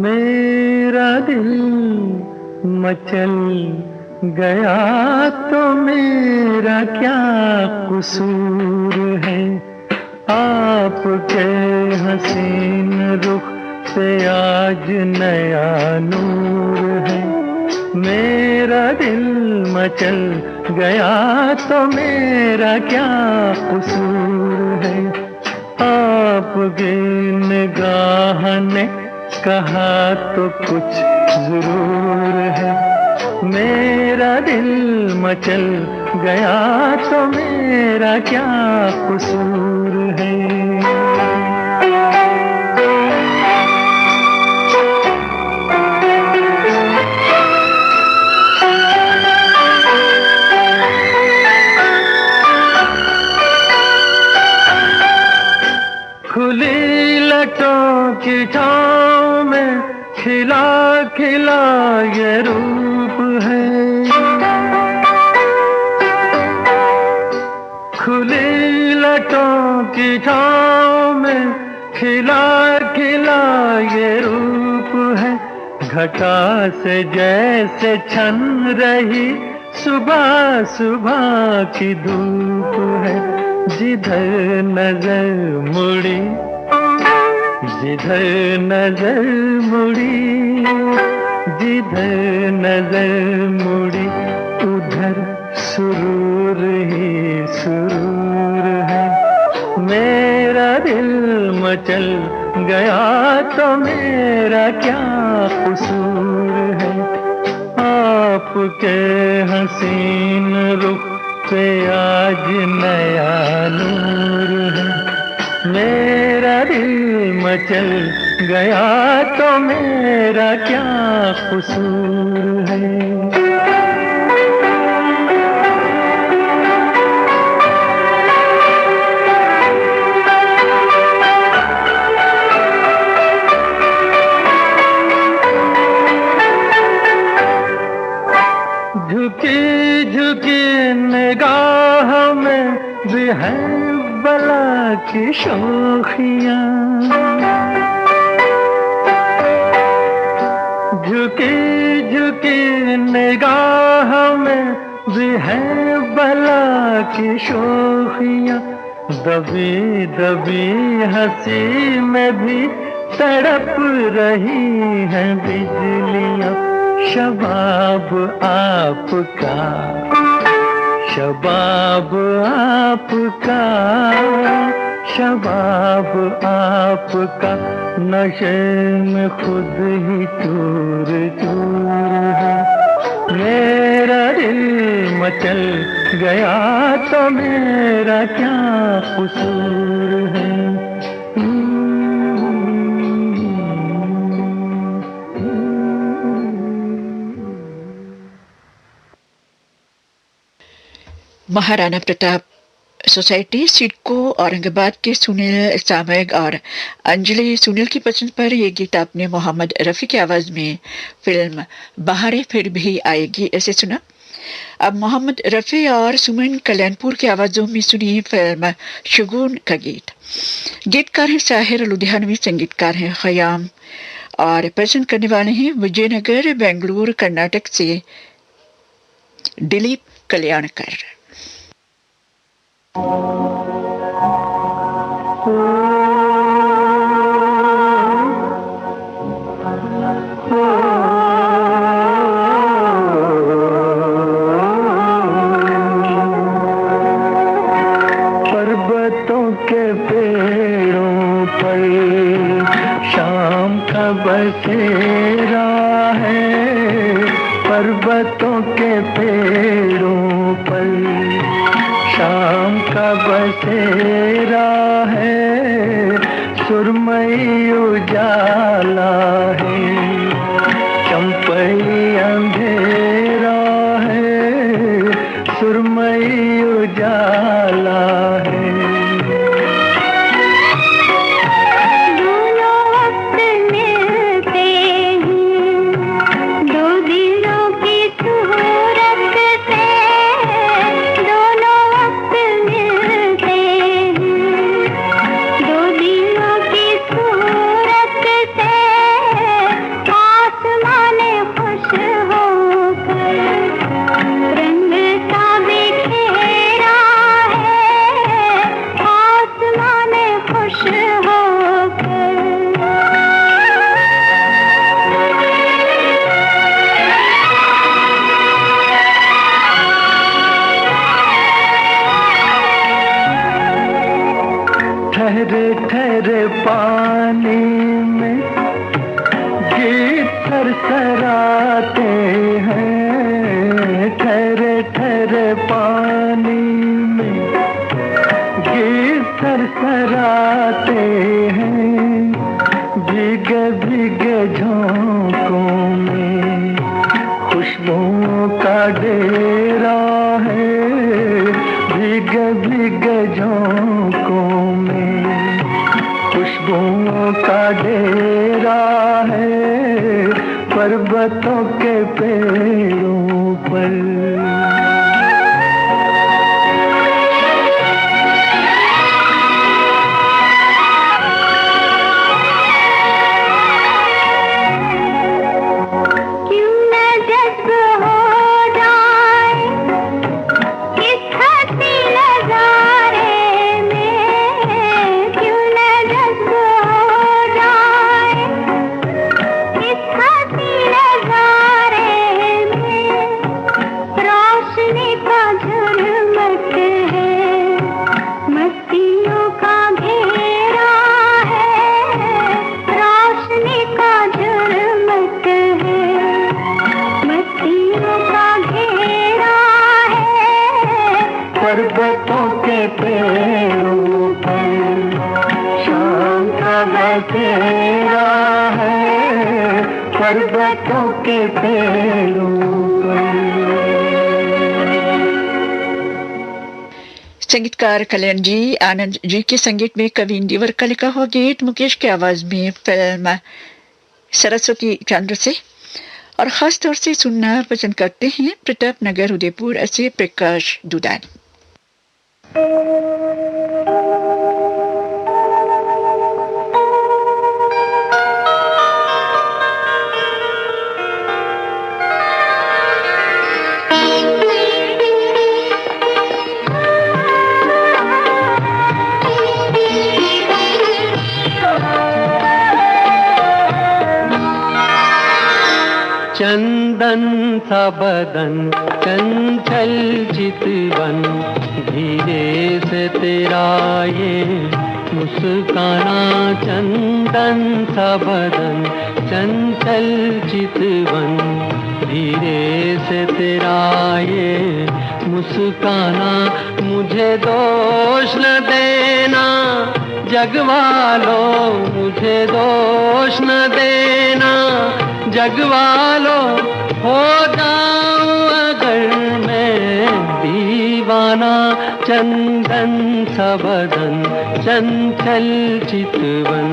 मेरा दिल मचल गया तो मेरा क्या कसूर है। आपके हसीन रुख पे आज नया नूर है, मेरा दिल मचल गया तो मेरा क्या कसूर है। आपकी निगाह ने कहा तो कुछ जरूर है, मेरा दिल मचल गया तो मेरा क्या कसूर है। खुली लटों की छाँव में खिला खिला ये रूप है, खुली लटों की छाँव में खिला खिला ये रूप है। घटा से जैसे छन रही सुबह सुबह की धूप है, जिधर नजर मुड़ी जिधर नजर मुड़ी जिधर नजर मुड़ी उधर सुरूर ही सुरूर है। मेरा दिल मचल गया तो मेरा क्या कसूर है। आपके हसीन रुख पे आज नया नूर है, मेरा दिल मचल गया तो मेरा क्या कसूर है। झुकी झुकी निगाह में भी है बला की शोखियाँ, झुकी झुकी निगाह में भी है बला की शोखियाँ। दबी दबी हंसी में भी तड़प रही हैं बिजलियाँ। शबाब आपका शबाब आपका शबाब आपका नशे में खुद ही चूर चूर है। मेरा दिल मचल गया तो मेरा क्या कसूर है। महाराणा प्रताप सोसाइटी सिडको औरंगाबाद के सुनील सामैग और अंजलि सुनील की पसंद पर यह गीत आपने मोहम्मद रफी की आवाज में फिल्म बहारें फिर भी आएगी ऐसे सुना। अब मोहम्मद रफ़ी और सुमन कल्याणपुर की आवाज़ों में सुनिए फिल्म शगुन का गीत। गीतकार हैं साहिर लुधियानवी, संगीतकार हैं खयाम और पसंद करने वाले हैं विजयनगर बेंगलुरु कर्नाटक से दिलीप कल्याणकर। पर्वतों के पेड़ों पर शाम का बसेरा है, पर्वतों के पेड़ों पर शाम का बसेरा है, सुरमई उजाला है, चंपई अंधेरा है, सुरमई उजाला है। ठहरे ठहरे पानी में गीत सरसराते हैं, ठहरे ठहरे पानी में गीत सरसराते हैं, भीगे भीगे झोंकों में खुशबुओं का डेरा है, भीगे भीगे झोंकों में खुशबुओं का डेरा है, पर्वतों के पेड़ों पर। पर्वतों के पेड़ों पर शाम का बसेरा है, पर्वतों के पेड़ों पर। संगीतकार कल्याण जी, आनंद जी के संगीत में कवि इंदिवर का लिखा हुआ गीत मुकेश की आवाज में फिल्म सरस्वती चंद्र से, और खास तौर से सुनना पसंद करते हैं प्रताप नगर उदयपुर से प्रकाश दुदानी। चंदन सा बदन चंचल चितवन, धीरे से तेरा ये मुस्काना, चंदन सा बदन चंचल चितवन, धीरे से तेरा ये मुस्काना, मुझे दोष न देना जगवालों, मुझे दोष न देना जगवालों, हो जाऊं अगर मैं दीवाना, चंदन सा बदन चंचल चितवन।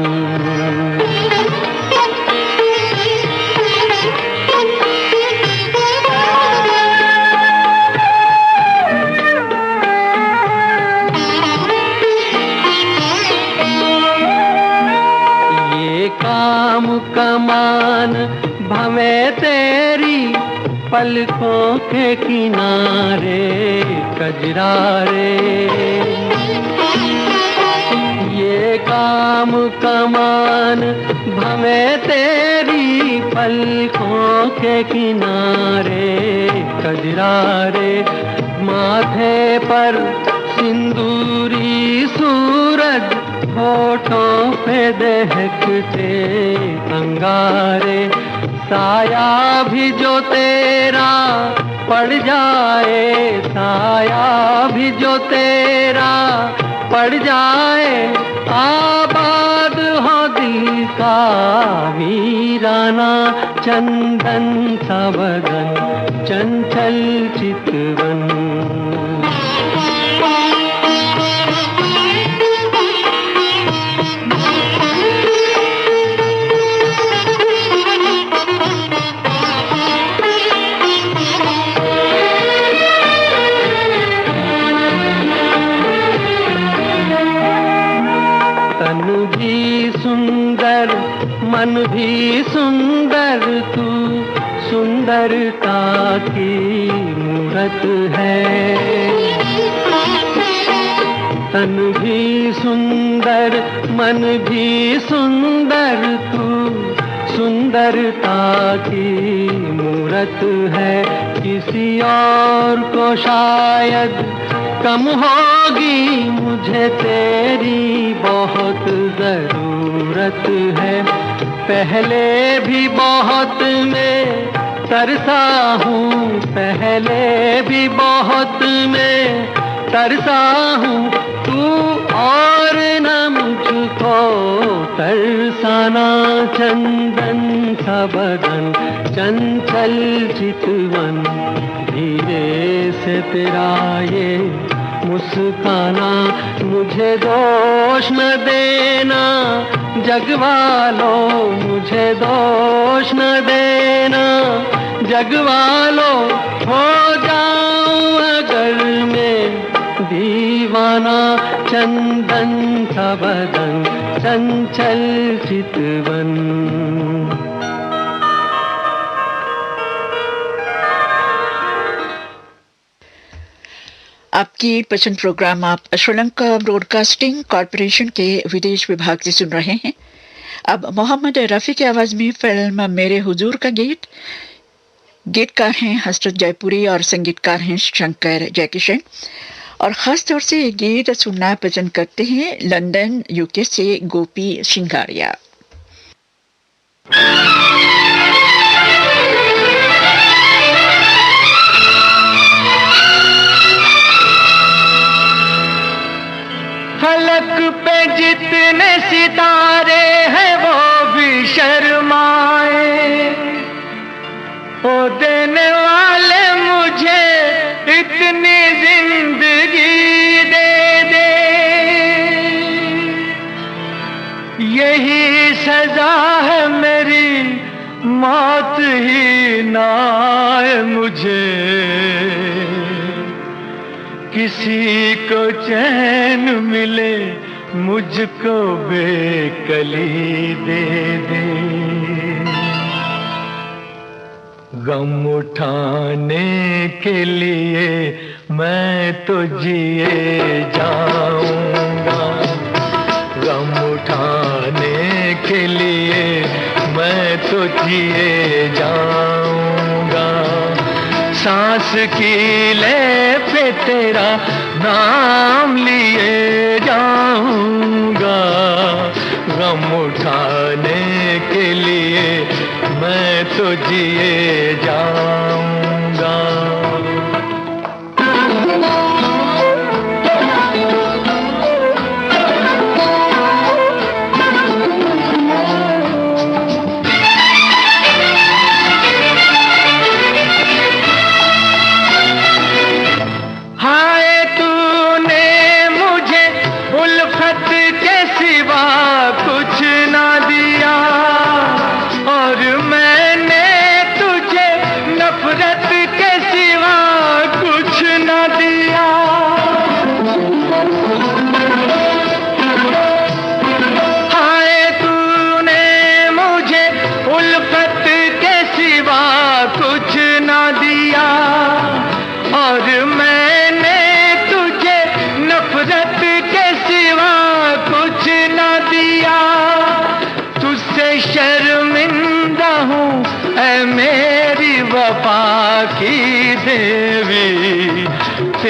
काम कमान भवे तेरी पलकों के किनारे कजरा रे। ये काम कमान भवे तेरी पलकों के किनारे कजरा रे। माथे पर सिंदूरी सूरज होठों पे दहकते अंगारे। साया भी जो तेरा पड़ जाए, साया भी जो तेरा पड़ जाए, आबाद हो दिल का वीराना। चंदन सा बदन चंचल चितवन। तन भी सुंदर मन भी सुंदर, तू सुंदरता की मूरत है। तन भी सुंदर मन भी सुंदर, तू सुंदरता की मूरत है। किसी और को शायद कम होगी, मुझे तेरी बहुत जरूरत है। पहले भी बहुत मैं तरसा हूँ, पहले भी बहुत मैं तरसा हूँ, तू और न मुझको तरसाना। चंदन सा बदन चंचल चितवन, धीरे से तेरा ये मुस्काना। मुझे दोष न देना जगवालो, मुझे दोष न देना जगवालो। हो जाऊं अगर मैं दीवाना। चंदन सा बदन चंचल चितवन। आपकी पसंद प्रोग्राम आप श्रीलंका ब्रॉडकास्टिंग कॉरपोरेशन के विदेश विभाग से सुन रहे हैं। अब मोहम्मद रफ़ी की आवाज में फिल्म मेरे हुजूर का गीत। गीतकार हैं हसरत जयपुरी और संगीतकार हैं शंकर जयकिशन। और खास तौर से ये गीत सुनना पसंद करते हैं लंदन यूके से गोपी सिंगारिया। फलक पे जितने सितारे हैं वो भी शर्माए, ओ देने वाले मुझे इतनी जिंदगी दे दे। यही सजा है मेरी, मौत ही ना आए मुझे। किसी को चैन मिले, मुझको बेकली दे दे। गम उठाने के लिए मैं तो जिए जाऊंगा, गम उठाने के लिए मैं तो जिए जाऊंगा। सांस की ले पे तेरा नाम लिए जाऊंगा, गम उठाने के लिए मैं तो जिए जाऊंगा।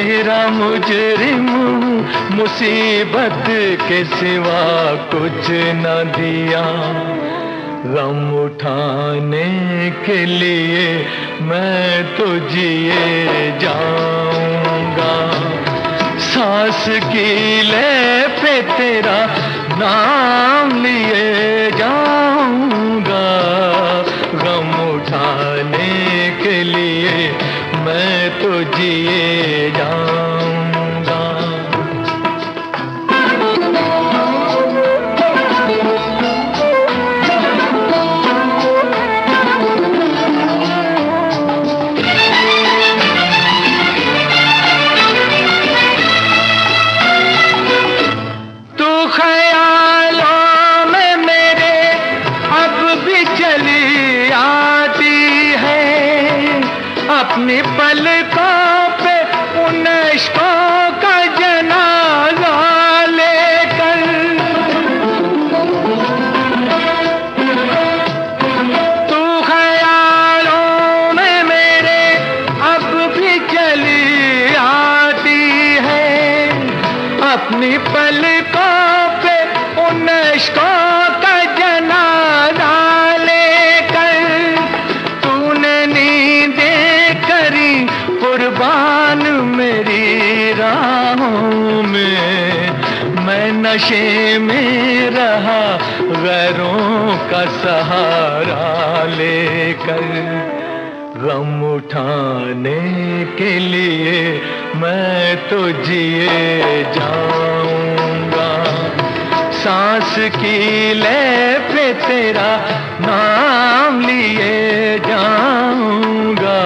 तेरा मुजरिम मुसीबत के सिवा कुछ न दिया। गम उठाने के लिए मैं तो जिए जाऊंगा, सांस की ले पे तेरा नाम लिए जाऊंगा। गम उठाने के लिए मैं तो जिए जाऊंगा। अपनी पलकों पे उन इश्कों का जनाजा लेकर, तू ख्यालों में मेरे अब भी चली आती है। अपनी पलकों पे उन इश्कों का जनाजा लेकर, तूने नींदें कुर्बान मेरी राहों में। मैं नशे में रहा गैरों का सहारा लेकर। गम उठाने के लिए मैं तो जिए जाऊंगा, सांस की ले पे तेरा नाम लिए जाऊंगा।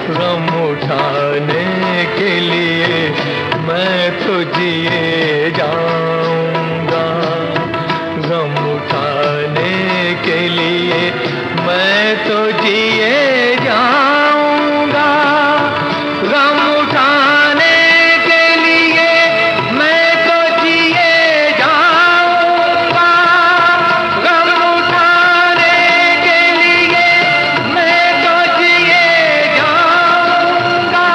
गम उठाने के लिए मैं तो जिए जाऊंगा, गम उठाने के लिए मैं तो जिए जाऊंगा। गम उठाने के लिए मैं तो जिए जाऊंगा, गम उठाने के लिए मैं तो जिए जाऊंगा।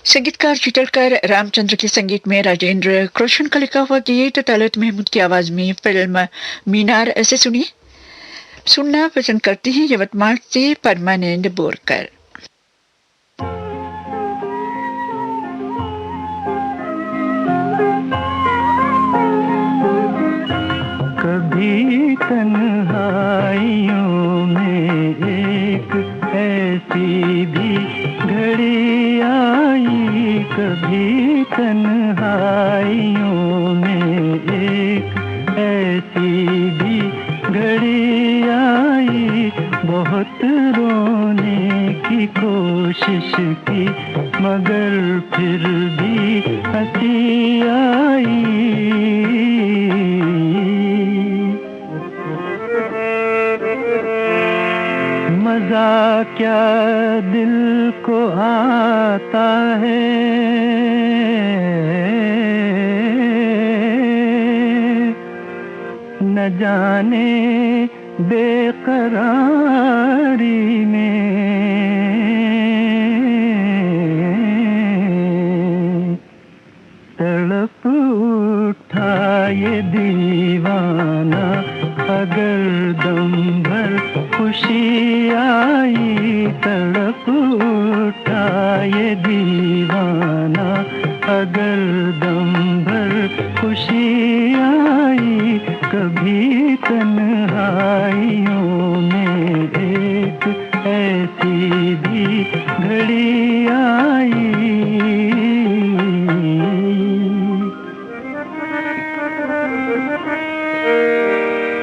संगीतकार चिटलकर रामचंद्र के संगीत में राजेंद्र कृष्ण का लिखा हुआ गीत तलत महमूद की आवाज में फिल्म मीनार ऐसे सुनना पसंद करते हैं यवतमाल से परमानंद बोरकर। कभी तन्हाइयों में एक ऐसी भी घड़ी आई, कभी तन्हाइयों में एक ऐसी भी घड़ी आई। बहुत रोने की कोशिश की मगर फिर भी हंसी आई। मजा क्या दिल को आता है, न जाने बेकरारी में। तड़प उठा ये दीवाना अगर दम भर खुशी आई। तड़प उठा ये दीवाना अगर दम भर खुशी आई। कभी तन्हाइयों में एक ऐसी भी घड़ी आई।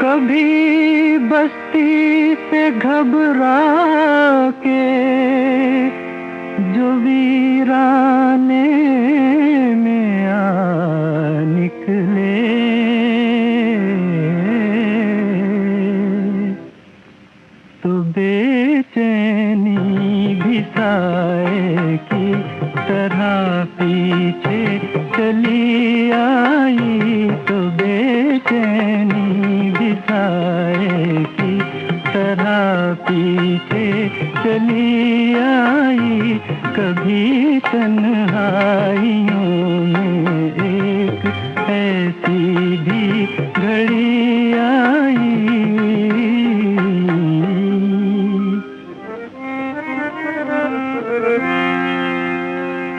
कभी बस्ती से घबरा के जो वीराने में आ निकले, तो बेचैनी भी साए की तरह पीछे चली आई। तो बेचैनी चली आई, कभी तन्हाइयों में एक ऐसी भी घड़ी आई।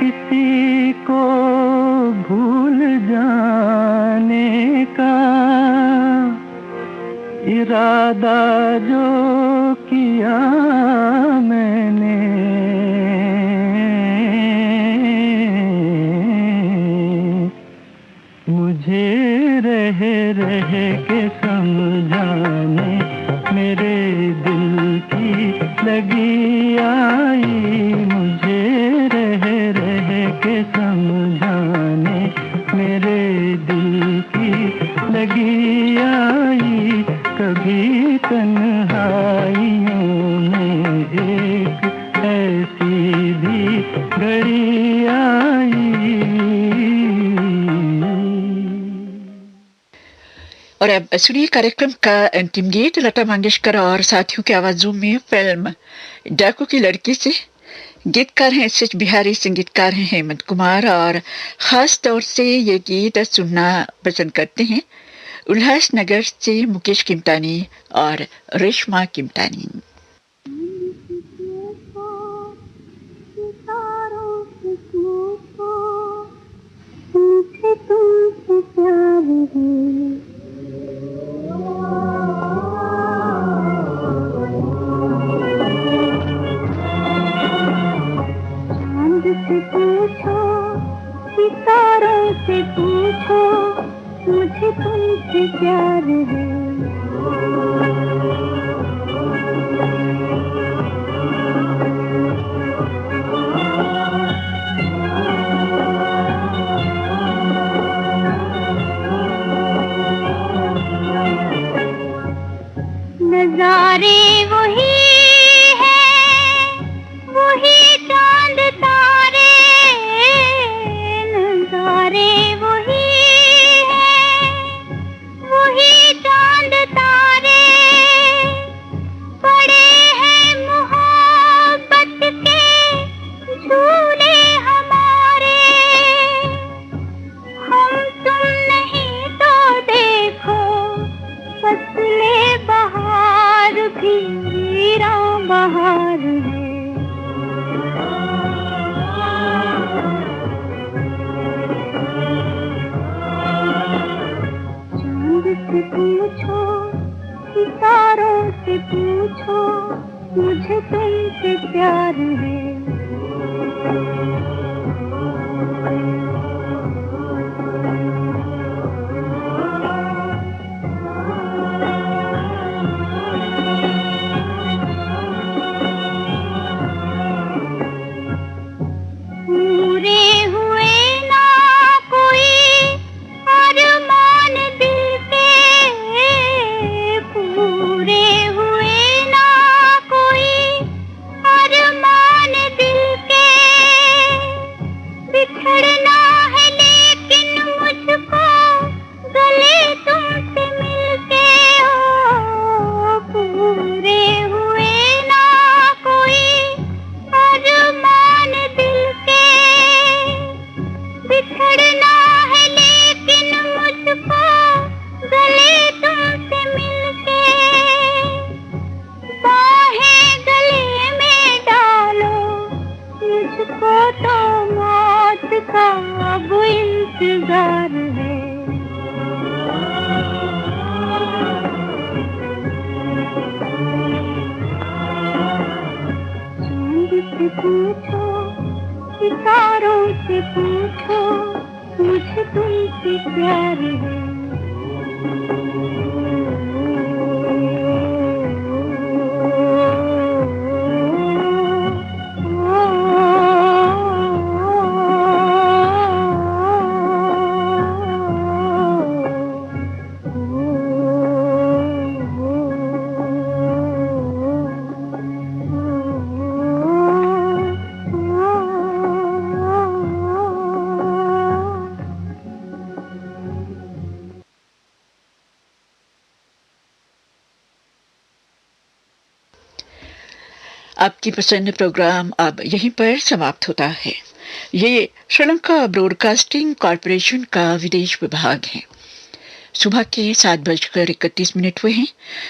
किसी को भूल जाने का इरादा जो किया मैंने, मुझे रह रह के समझाने मेरे दिल की लगी आई, मुझे रह रह के समझाने मेरे दिल की लगी आई, कभी तन्हाइयों में एक ऐसी भी घड़ी आई। और अब सुनिए कार्यक्रम का अंतिम गीत लता मंगेशकर और साथियों की आवाजों में फिल्म डाकू की लड़की से। गीतकार हैं एस एच बिहारी, संगीतकार हैं हेमंत कुमार और खास तौर से ये गीत सुनना पसंद करते हैं उल्लासनगर से मुकेश किमतानी और रेशमा किमतानी। पूछो सितारों से पूछो, मुझे तुमसे प्यार है। नजारे वही है, वही चांद तारे, नजारे वही है, वही चांद तारे, पड़े हैं मोहब्बत के झूले हमारे, हम तुम नहीं तो देखो फसले बहार भी राम बहार है। चांद से पूछो सितारों से पूछो, मुझे तुमसे प्यार है। पूछो सितारों से पूछो, मुझे तुमसे प्यार है। आपकी पसंद प्रोग्राम अब यहीं पर समाप्त होता है। ये श्रीलंका ब्रॉडकास्टिंग कॉरपोरेशन का विदेश विभाग है। सुबह के 7:31 हुए हैं।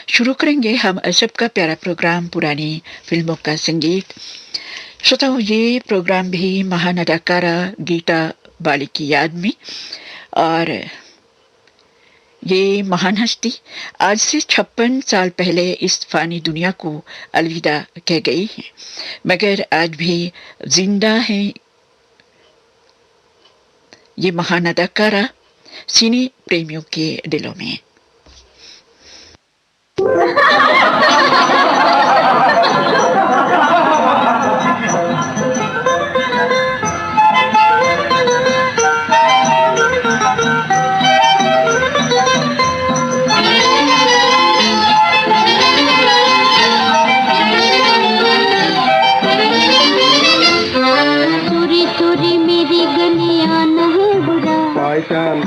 शुरू करेंगे हम असब का प्यारा प्रोग्राम पुरानी फिल्मों का संगीत। श्रोताओ, ये प्रोग्राम भी महान अदाकारा गीता बाली की याद में, और ये महान हस्ती आज से 56 साल पहले इस फानी दुनिया को अलविदा कह गई है, मगर आज भी जिंदा है ये महान अदाकारा सिने प्रेमियों के दिलों में।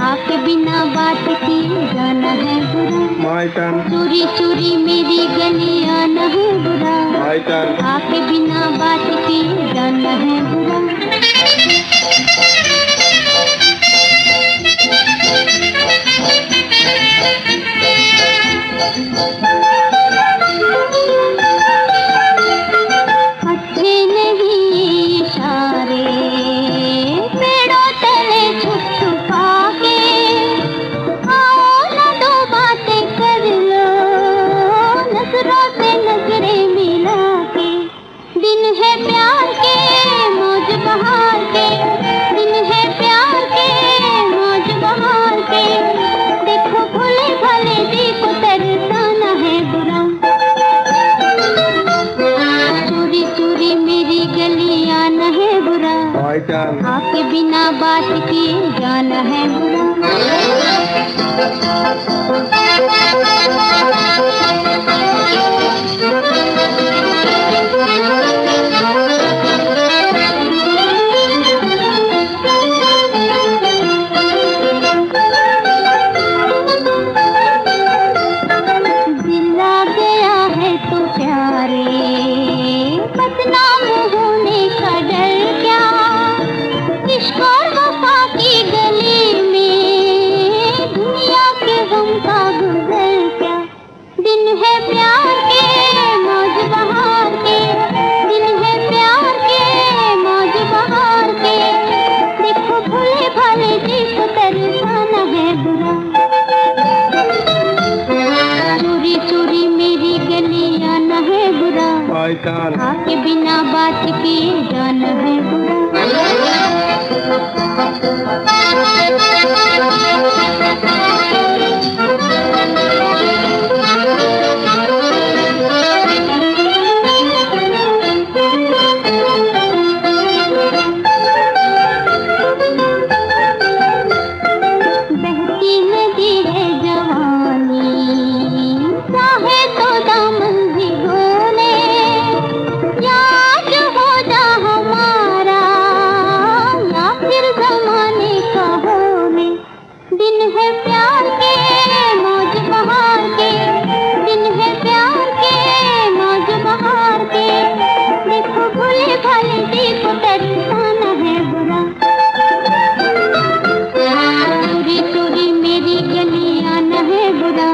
आपके बिना बात की जाना है बुरा, चोरी चोरी मेरी गलियां न है बुरा, आपके बिना बात की जाना है बुरा। अच्छे नहीं इशारे पेड़ों तले छुप छुपा के, आओ न दो बातें कर लो नजरों से नजरें मिला के। दिन है प्यार के मौज बहार के, दिन है प्यार के मौज बहार के, देखो भोले भाले जी को तरसाना है बुरा। चोरी चोरी मेरी गलियां न है बुरा, आपके बिना बात की जाना है बुरा। दिल आ गया है तो प्यारे बदनाम होने का डर क्या, इश्क और वफा की गली में दुनिया के गम का गुजर क्या। दिन है प्यार के मौज बहार के, दिन है प्यार के मौज बहार के, देखो भोले भाले जी को तरसाना है बुरा। चोरी चोरी मेरी गलियां न है बुरा, आपके बिना बात की जाना है बुरा। बहती नदी है जवानी, चाहे तो दामन भिगोले, याद हो जा हमारा या फिर जमाने का होने। दिन है प्यार के मौज बहार के, दिन है प्यार के मौज बहार के, देखो भोले भाले जी को तरसाना है बुरा। चोरी चोरी मेरी गलियां न है बुरा,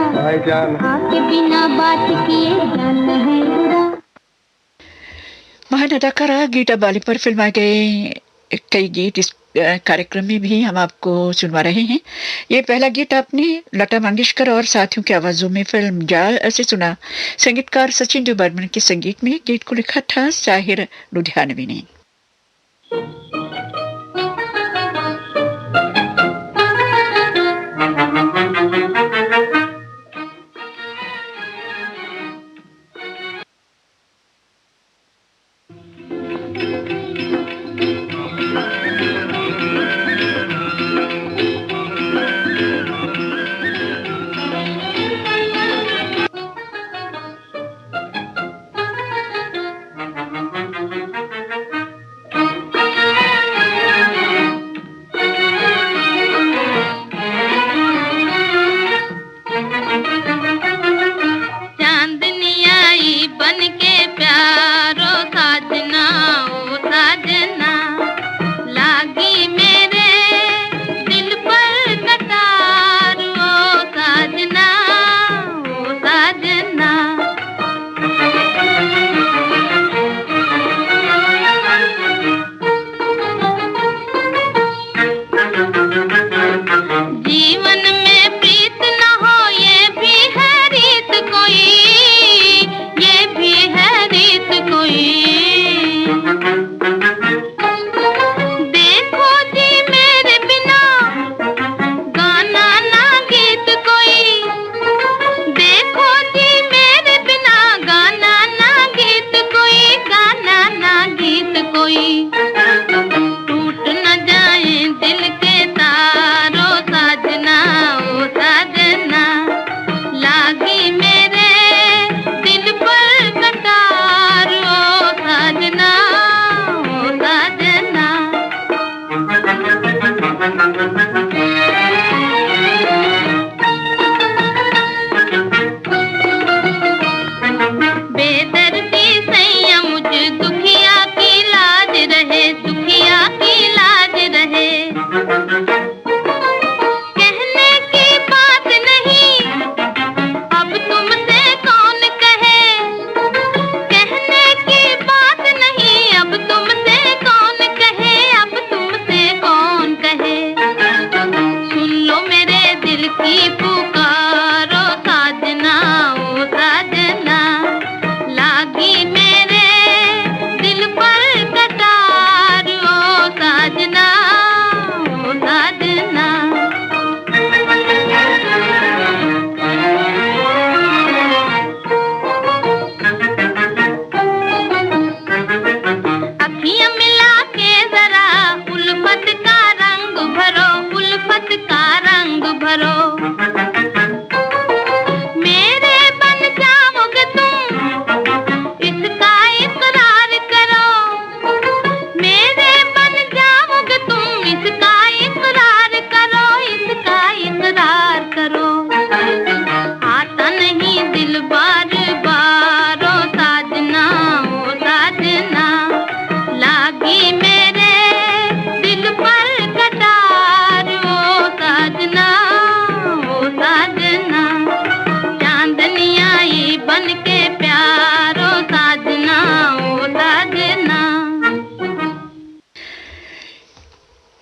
आपके बिना बात किए जाना है बुरा। महान अदाकारा गीता बाली पर फिल्माए गए कई गीत इस कार्यक्रम में भी हम आपको सुनवा रहे हैं। ये पहला गीत आपने लता मंगेशकर और साथियों की आवाजों में फिल्म जाल ऐसे सुना। संगीतकार सचिन देव बर्मन के संगीत में गीत को लिखा था साहिर लुधियानवी ने।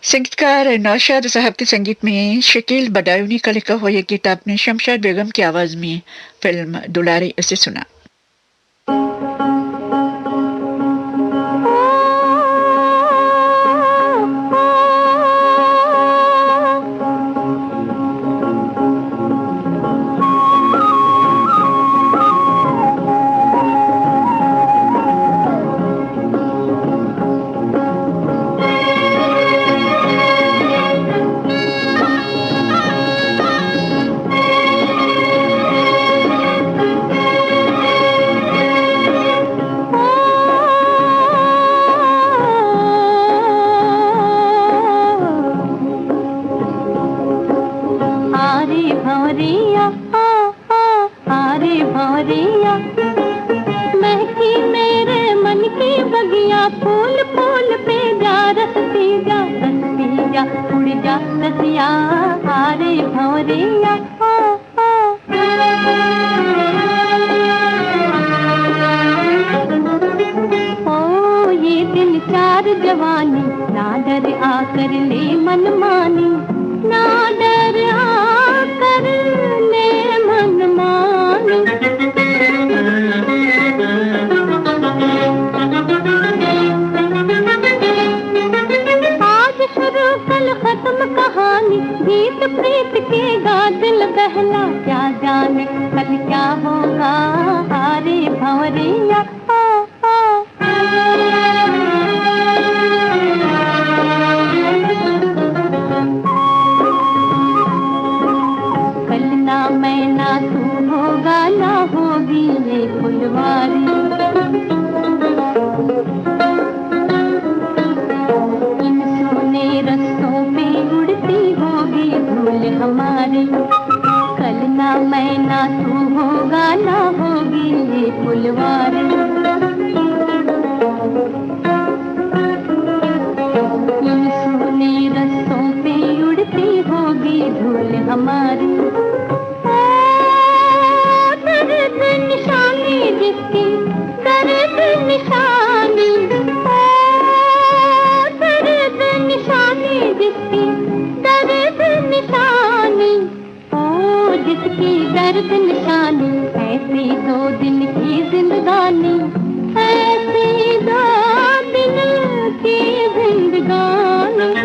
संगीतकार नौशाद साहब के संगीत में शकील बदायूनी का लिखा हुआ यह गीत आपने शमशाद बेगम की आवाज में फिल्म दुलारी से सुना। जवानी ना डर आकर ले मनमानी, ना डर आकर ले मनमानी। आज शुरू कल खत्म कहानी, गीत प्रीत के गा दिल बहला, क्या जाने कल क्या होगा। हारे भंवरिया मैं ना तू होगा, ना होगी ये फुलवारी। इन सोने रस्तों पे उड़ती होगी धूल हमारी। कल ना मैं ना तू होगा, ना होगी ये फुलवारी। इन सोने रस्तों पे उड़ती होगी धूल हमारी। निशानी जिसकी दर्द निशानी, दर्द निशानी जिसकी दर्द निशानी, ओ जिसकी दर्द निशानी। ऐसी 2 दिन की जिंदगानी, ऐसी 2 दिन की जिंदगानी।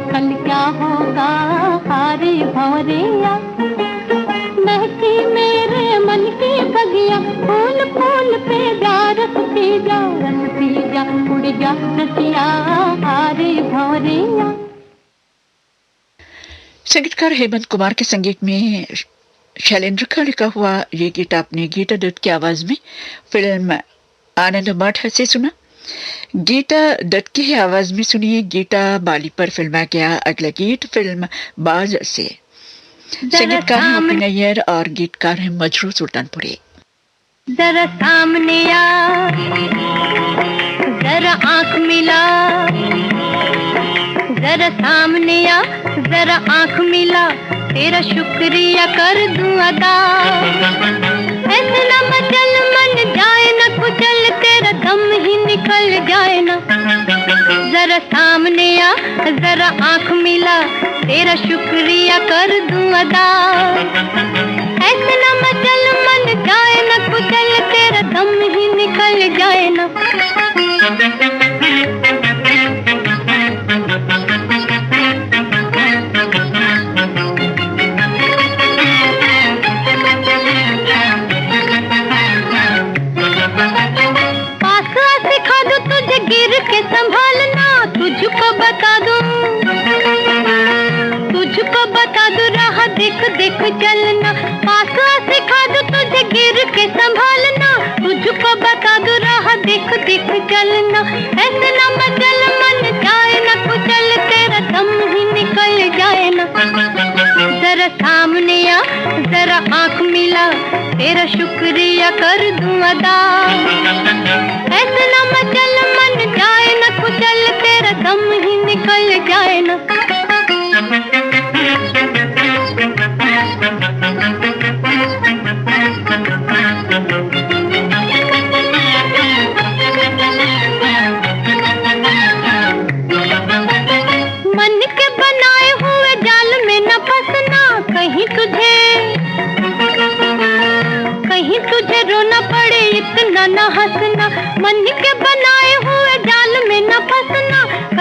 कल क्या होगा। हारे भंवरिया महकी मेरे मन की बगिया, फूल फूल पे जा रस पी जा, रस पी जा, उड़ जा रसिया। हारे भंवरिया। संगीतकार हेमंत कुमार के संगीत में शैलेंद्र का लिखा हुआ ये गीत आपने गीता दत्त की आवाज में फिल्म आनंद मठ से सुना। गीता दत्त की आवाज में सुनिए गीता बाली पर फिल्मा गया अगला गीत फिल्म बाज से। संगीतकार हैं अपी नैयर और गीतकार हैं मजरू सुल्तानपुरी। जरा सामने आ, जरा आंख मिला, जरा सामने आ, जरा आंख मिला, तेरा शुक्रिया कर दूं अदा। ऐसे न मचल मन जाए न कुचल, तेरा दम ही निकल जाए ना। जरा सामने आ, जरा आंख मिला, तेरा शुक्रिया कर दूं अदा। ऐसे न मचल मन जाए न कुचल, तेरा दम ही निकल जाए ना। संभालना तुझको बता दूं, तुझको बता दूं राह देख देख चलना। पास सिखा दूं तुझे गिर के संभालना, तुझको बता दूं राह देख देख चलना। ऐसे न मचल मन जाए न कुचल, तेरा दम ही निकल जाए ना। जरा सामने आ, जरा आंख मिला, तेरा शुक्रिया कर दूं अदा। ऐसे न मचल मन जाए न कुचल, तेरा दम ही निकल जाए ना।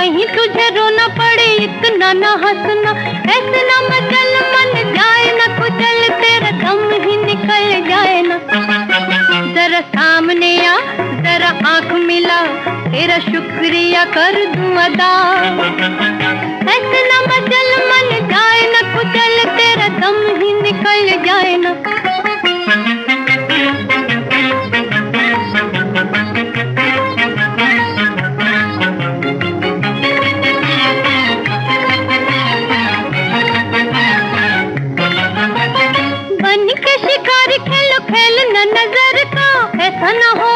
कहीं तुझे रोना पड़े इतना न हंसना, ऐसे न मचल मन जाए न कुचल, तेरा दम ही निकल जाए ना। जरा सामने आ, जरा आंख मिला, तेरा शुक्रिया कर दूं अदा। ऐसे न मचल मन जाए न कुचल, तेरा दम ही निकल जाए ना। बन के शिकारी खेलो खेल न नजर का, ऐसा न हो,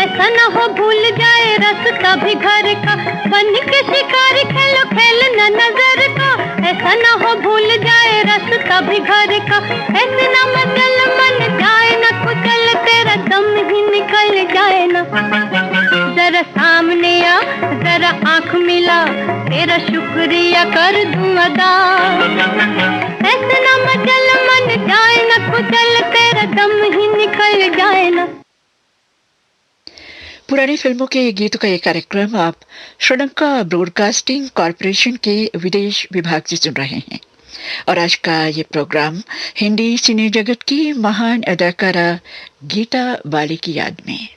ऐसा न हो भूल जाए रास्ता भी घर का। बन के शिकारी खेलो खेल न नजर का, ऐसा न हो भूल जाए रास्ता भी घर का। ऐसे न मचल मन जाए न कुचल, तेरा दम ही निकल जाए ना। जरा सामने आ, जरा आंख मिला, तेरा शुक्रिया कर दूं अदा। ऐसे न मचल मन जाए न कुचल, तेरा दम ही निकल जाए ना। पुरानी फिल्मों के गीतों का ये कार्यक्रम आप श्रीलंका ब्रॉडकास्टिंग कॉरपोरेशन के विदेश विभाग से सुन रहे हैं और आज का ये प्रोग्राम हिंदी सिने जगत की महान अदाकारा गीता बाली की याद में।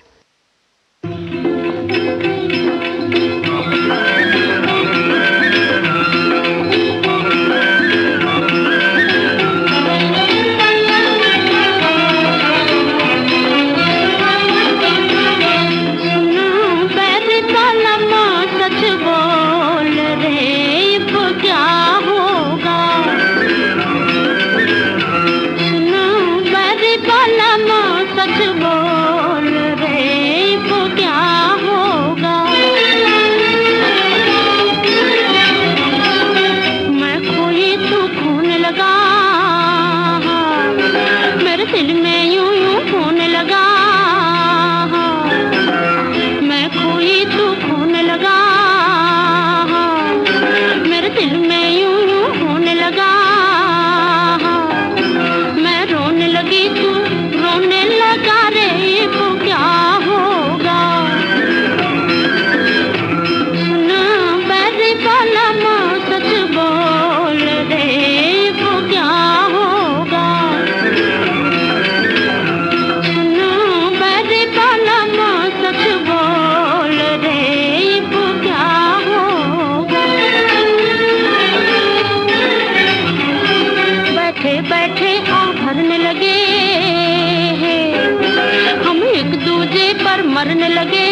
मरने लगे,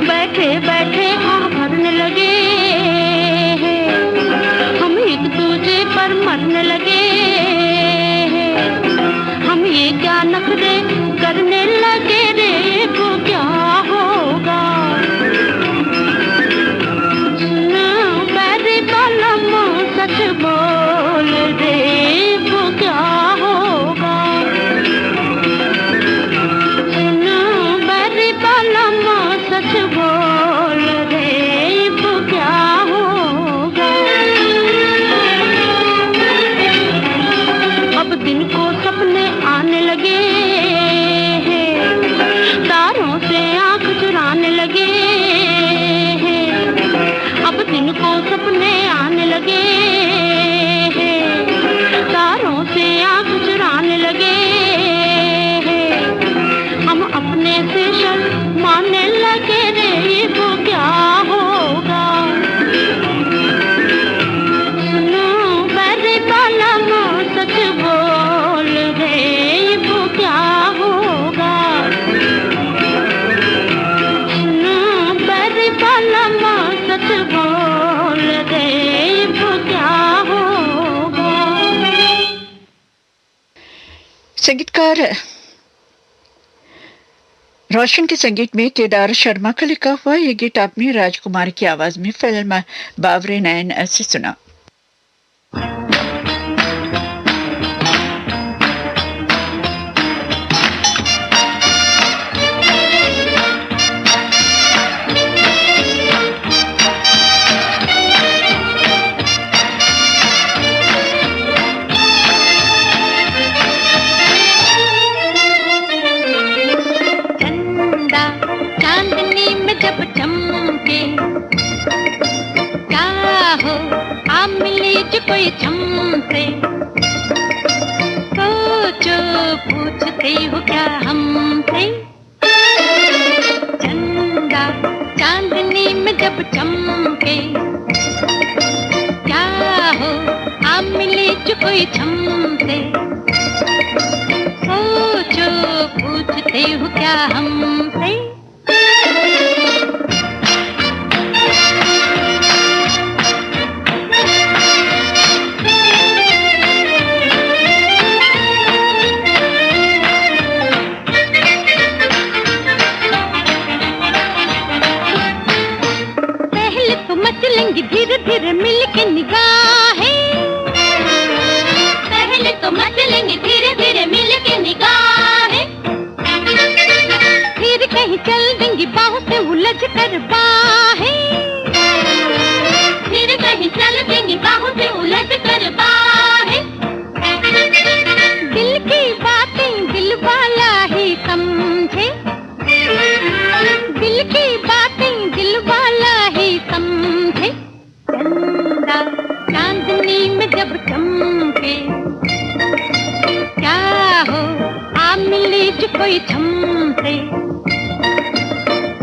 बैठे बैठे हाँ भरने लगे, हम एक दूजे पर मरने लगे। हम ये क्या नखरे करने लगे रे, वो क्या होगा। बैरी बाला सच बोल रे, वो क्या होगा। सच बोल रे, वो क्या होगा। अब दिन को सपने आने लगे, तारों से आंख चुराने लगे। अब दिन को सपने आने लगे, तारों से आंख चुराने लगे। हम अपने से शर्माने लगे रे, वो क्या होगा। सुनो बैरी बाला सच बोल रे, वो क्या होगा। सुनो बैरी बाला सच बोल रे, वो क्या होगा। संगीतकार रोशन के संगीत में केदार शर्मा का लिखा हुआ ये गीत आपने राजकुमार की आवाज में फिल्म बावरे नैन से सुना। क्या हो आप मिले जो कोई हमसे, सोचो पूछते हो क्या हमसे। चंदा चांदनी में जब चमके, क्या हो आप मिले जो कोई हमसे, सोचो पूछते हो क्या हमसे। पहले तो मचलेंगी धीरे धीरे मिलके निगाहें, पहले तो मचलेंगी धीरे धीरे मिलके निगाहें, फिर कहीं चल देंगी बाहों से उलझ कर बाहें, फिर कहीं चल देंगी बाहों से उलझ कर बाहें। दिल की बातें दिल वाला ही समझे, दिल की बातें दिल वाला ही समझे। चंदा चांदनी में जब चमके, क्या हो आप मिले जो कोई हमसे,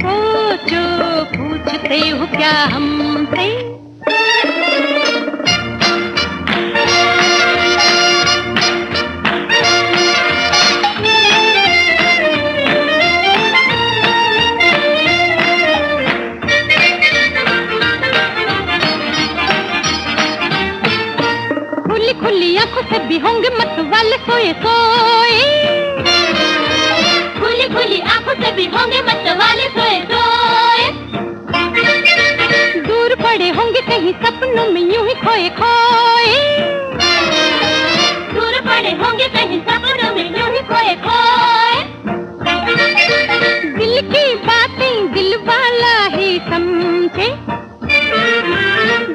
सोचो पूछते हो क्या हमसे। खुली खुली आंखों से भी होंगे मत वाले सोए सोए, खुली खुली आंखों से भी होंगे मत वाले सोए सोए। दूर पड़े होंगे कहीं सपनों में यूं ही खोए खोए, दूर पड़े होंगे कहीं सपनों में यूं ही खोए खोए। दिल की बातें दिल वाला ही समझे,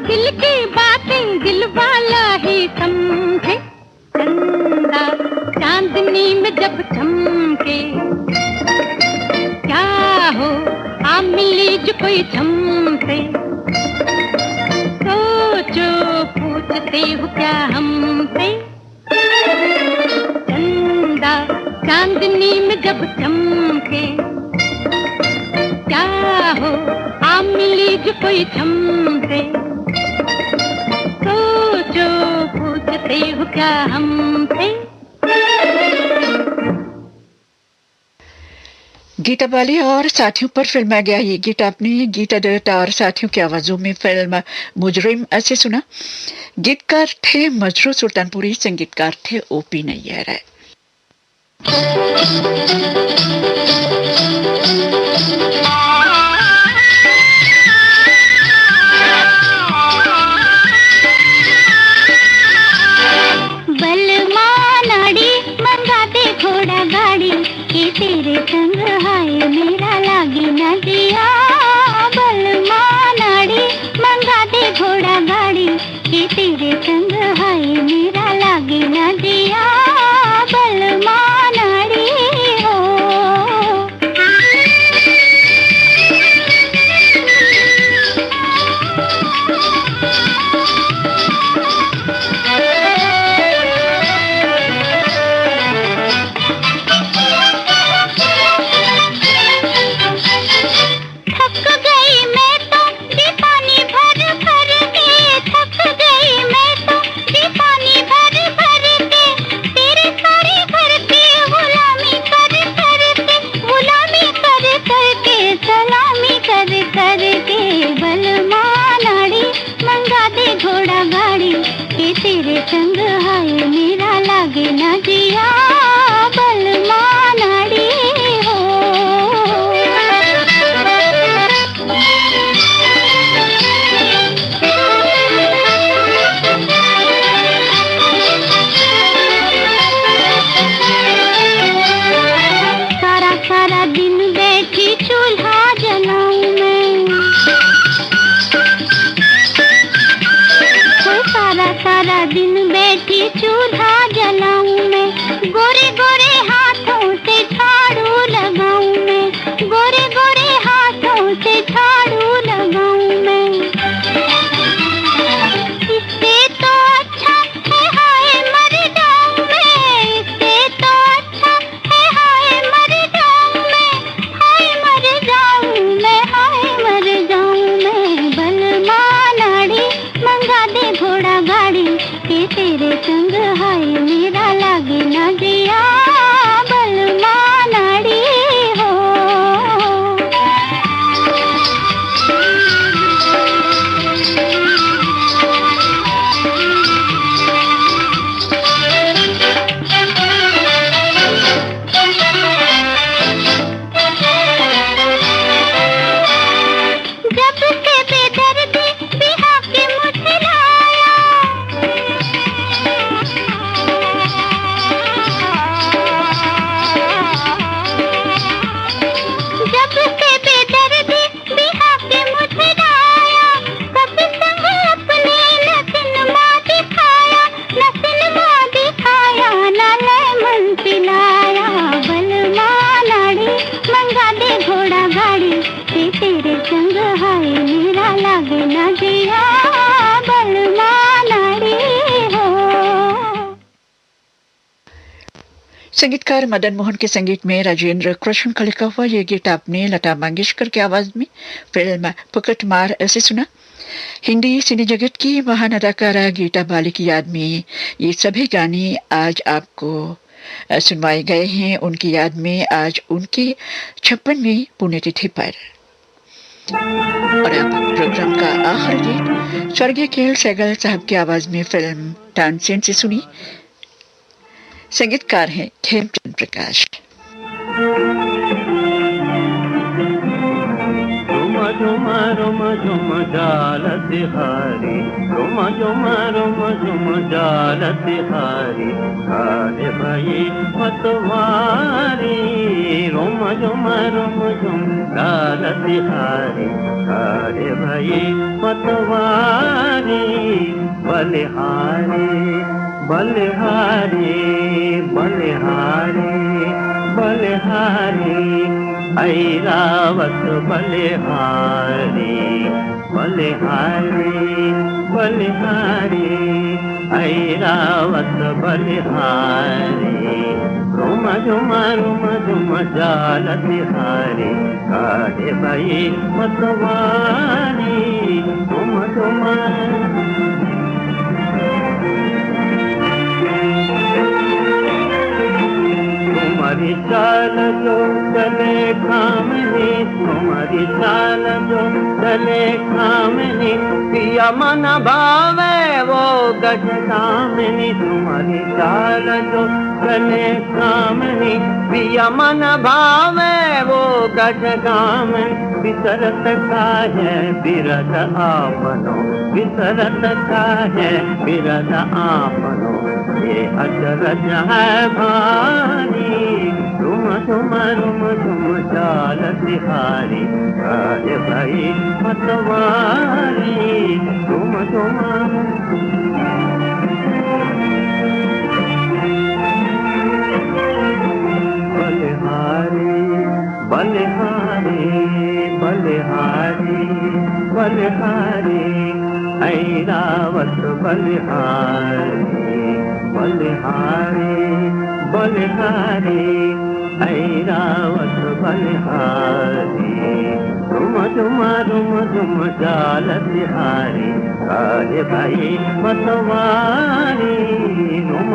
दिल की बातें दिल वाला ही समझे। चंदा चांदनी में जब चमके, क्या हो आप मिली जो कोई हमसे, सोचो पूछते हो क्या हमसे। चंदा चांदनी में जब चमके, क्या हो आप मिली जो कोई हमसे, सोचो पूछते हो क्या हमसे। गीता बाली और साथियों पर फिल्माया गया ये गीत आपने गीता दत्त और साथियों की आवाजों में फिल्म मुजरिम ऐसे सुना। गीतकार थे मजरू सुल्तानपुरी, संगीतकार थे ओपी नैयर। बलमा नाड़ी मंगा दे घोड़ा गाड़ी, के तेरे संग हाय मेरा लागी न दिया। बलमा नाड़ी मंगा दे घोड़ा गाड़ी, के तेरे संग हाय मेरा लागी न दिया। बलमा नाड़ी हो काहे न दिया बलमा नारी हो। संगीतकार मदन मोहन के संगीत में राजेंद्र कृष्ण का लिखा हुआ ये गीत आपने लता मंगेशकर की आवाज में फिल्म पुकट मार ऐसे सुना। हिंदी सिने जगत की महान अदाकारा गीता बाली की याद में ये सभी गाने आज आपको सुनवाए गए हैं। उनकी याद में आज उनकी 56वीं पुण्यतिथि पर। और अब प्रोग्राम का आखिरी गीत स्वर्गीय केएल सहगल साहब की आवाज में फिल्म तानसेन से सुनी। संगीतकार हैं खेमचंद प्रकाश। झुम झुम झुम जाल तिहारी, झुम झुम झुम जाल तिहारी, अरे भाई मतवारी, झुम झुम झुम जाल तिहारी, अरे भाई मतवारी, बलिहारी बलिहारी बलिहारी बलिहारी, ऐरावत बलिहारी बलिहारी बलिहारी, ऐरावत बलिहारी, रुम झुम जाल तिहारी, काहे भई मतवारी, झुम तुम्हारी चाल जो चले खामनी, तुम्हारी चाल जो चले खामनी, पिया मन भावे वो गज कामनी, तुम्हारी चाल जो चले खामनी, पिया मन भावे वो गज कामनी, विसरत का है बिरद आपनो, विसरत का है बिरद आपनो, ये अचरज है भारी, झुम झुम जाल तिहारी, अरे भाई मतवारी, झुम बलिहारी बलिहारी बलिहारी बलिहारी, ऐरावत बलिहारी बलिहारी बलिहारी, ऐरावत बलिहारी, झुम जाल तिहारी, अरे भाई मतवारी, झुम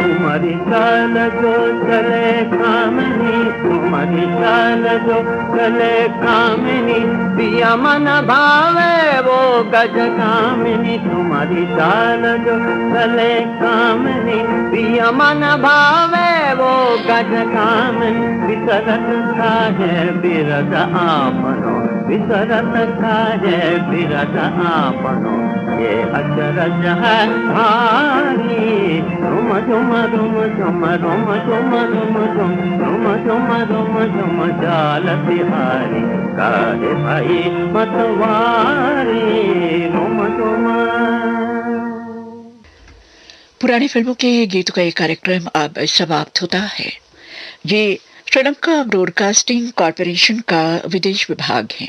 तुम्हारी चाल जो चले कामनी, तुम्हारी चाल जो चले कामनी, पिया मन भावे वो गज कामनी, तुम्हारी चाल जो चले कामनी, पिया मन भावे वो गज कामनी, विसरत का है बिरद आपनो, विसरत का है बिरद आपनो, ये अचरज है भारी, झुम झुम जाल तिहारी, काहे भाई मतवारी, पुरानी फिल्मों के गीतों का ये कार्यक्रम अब समाप्त होता है। ये श्रीलंका ब्रॉडकास्टिंग कॉरपोरेशन का विदेश विभाग है।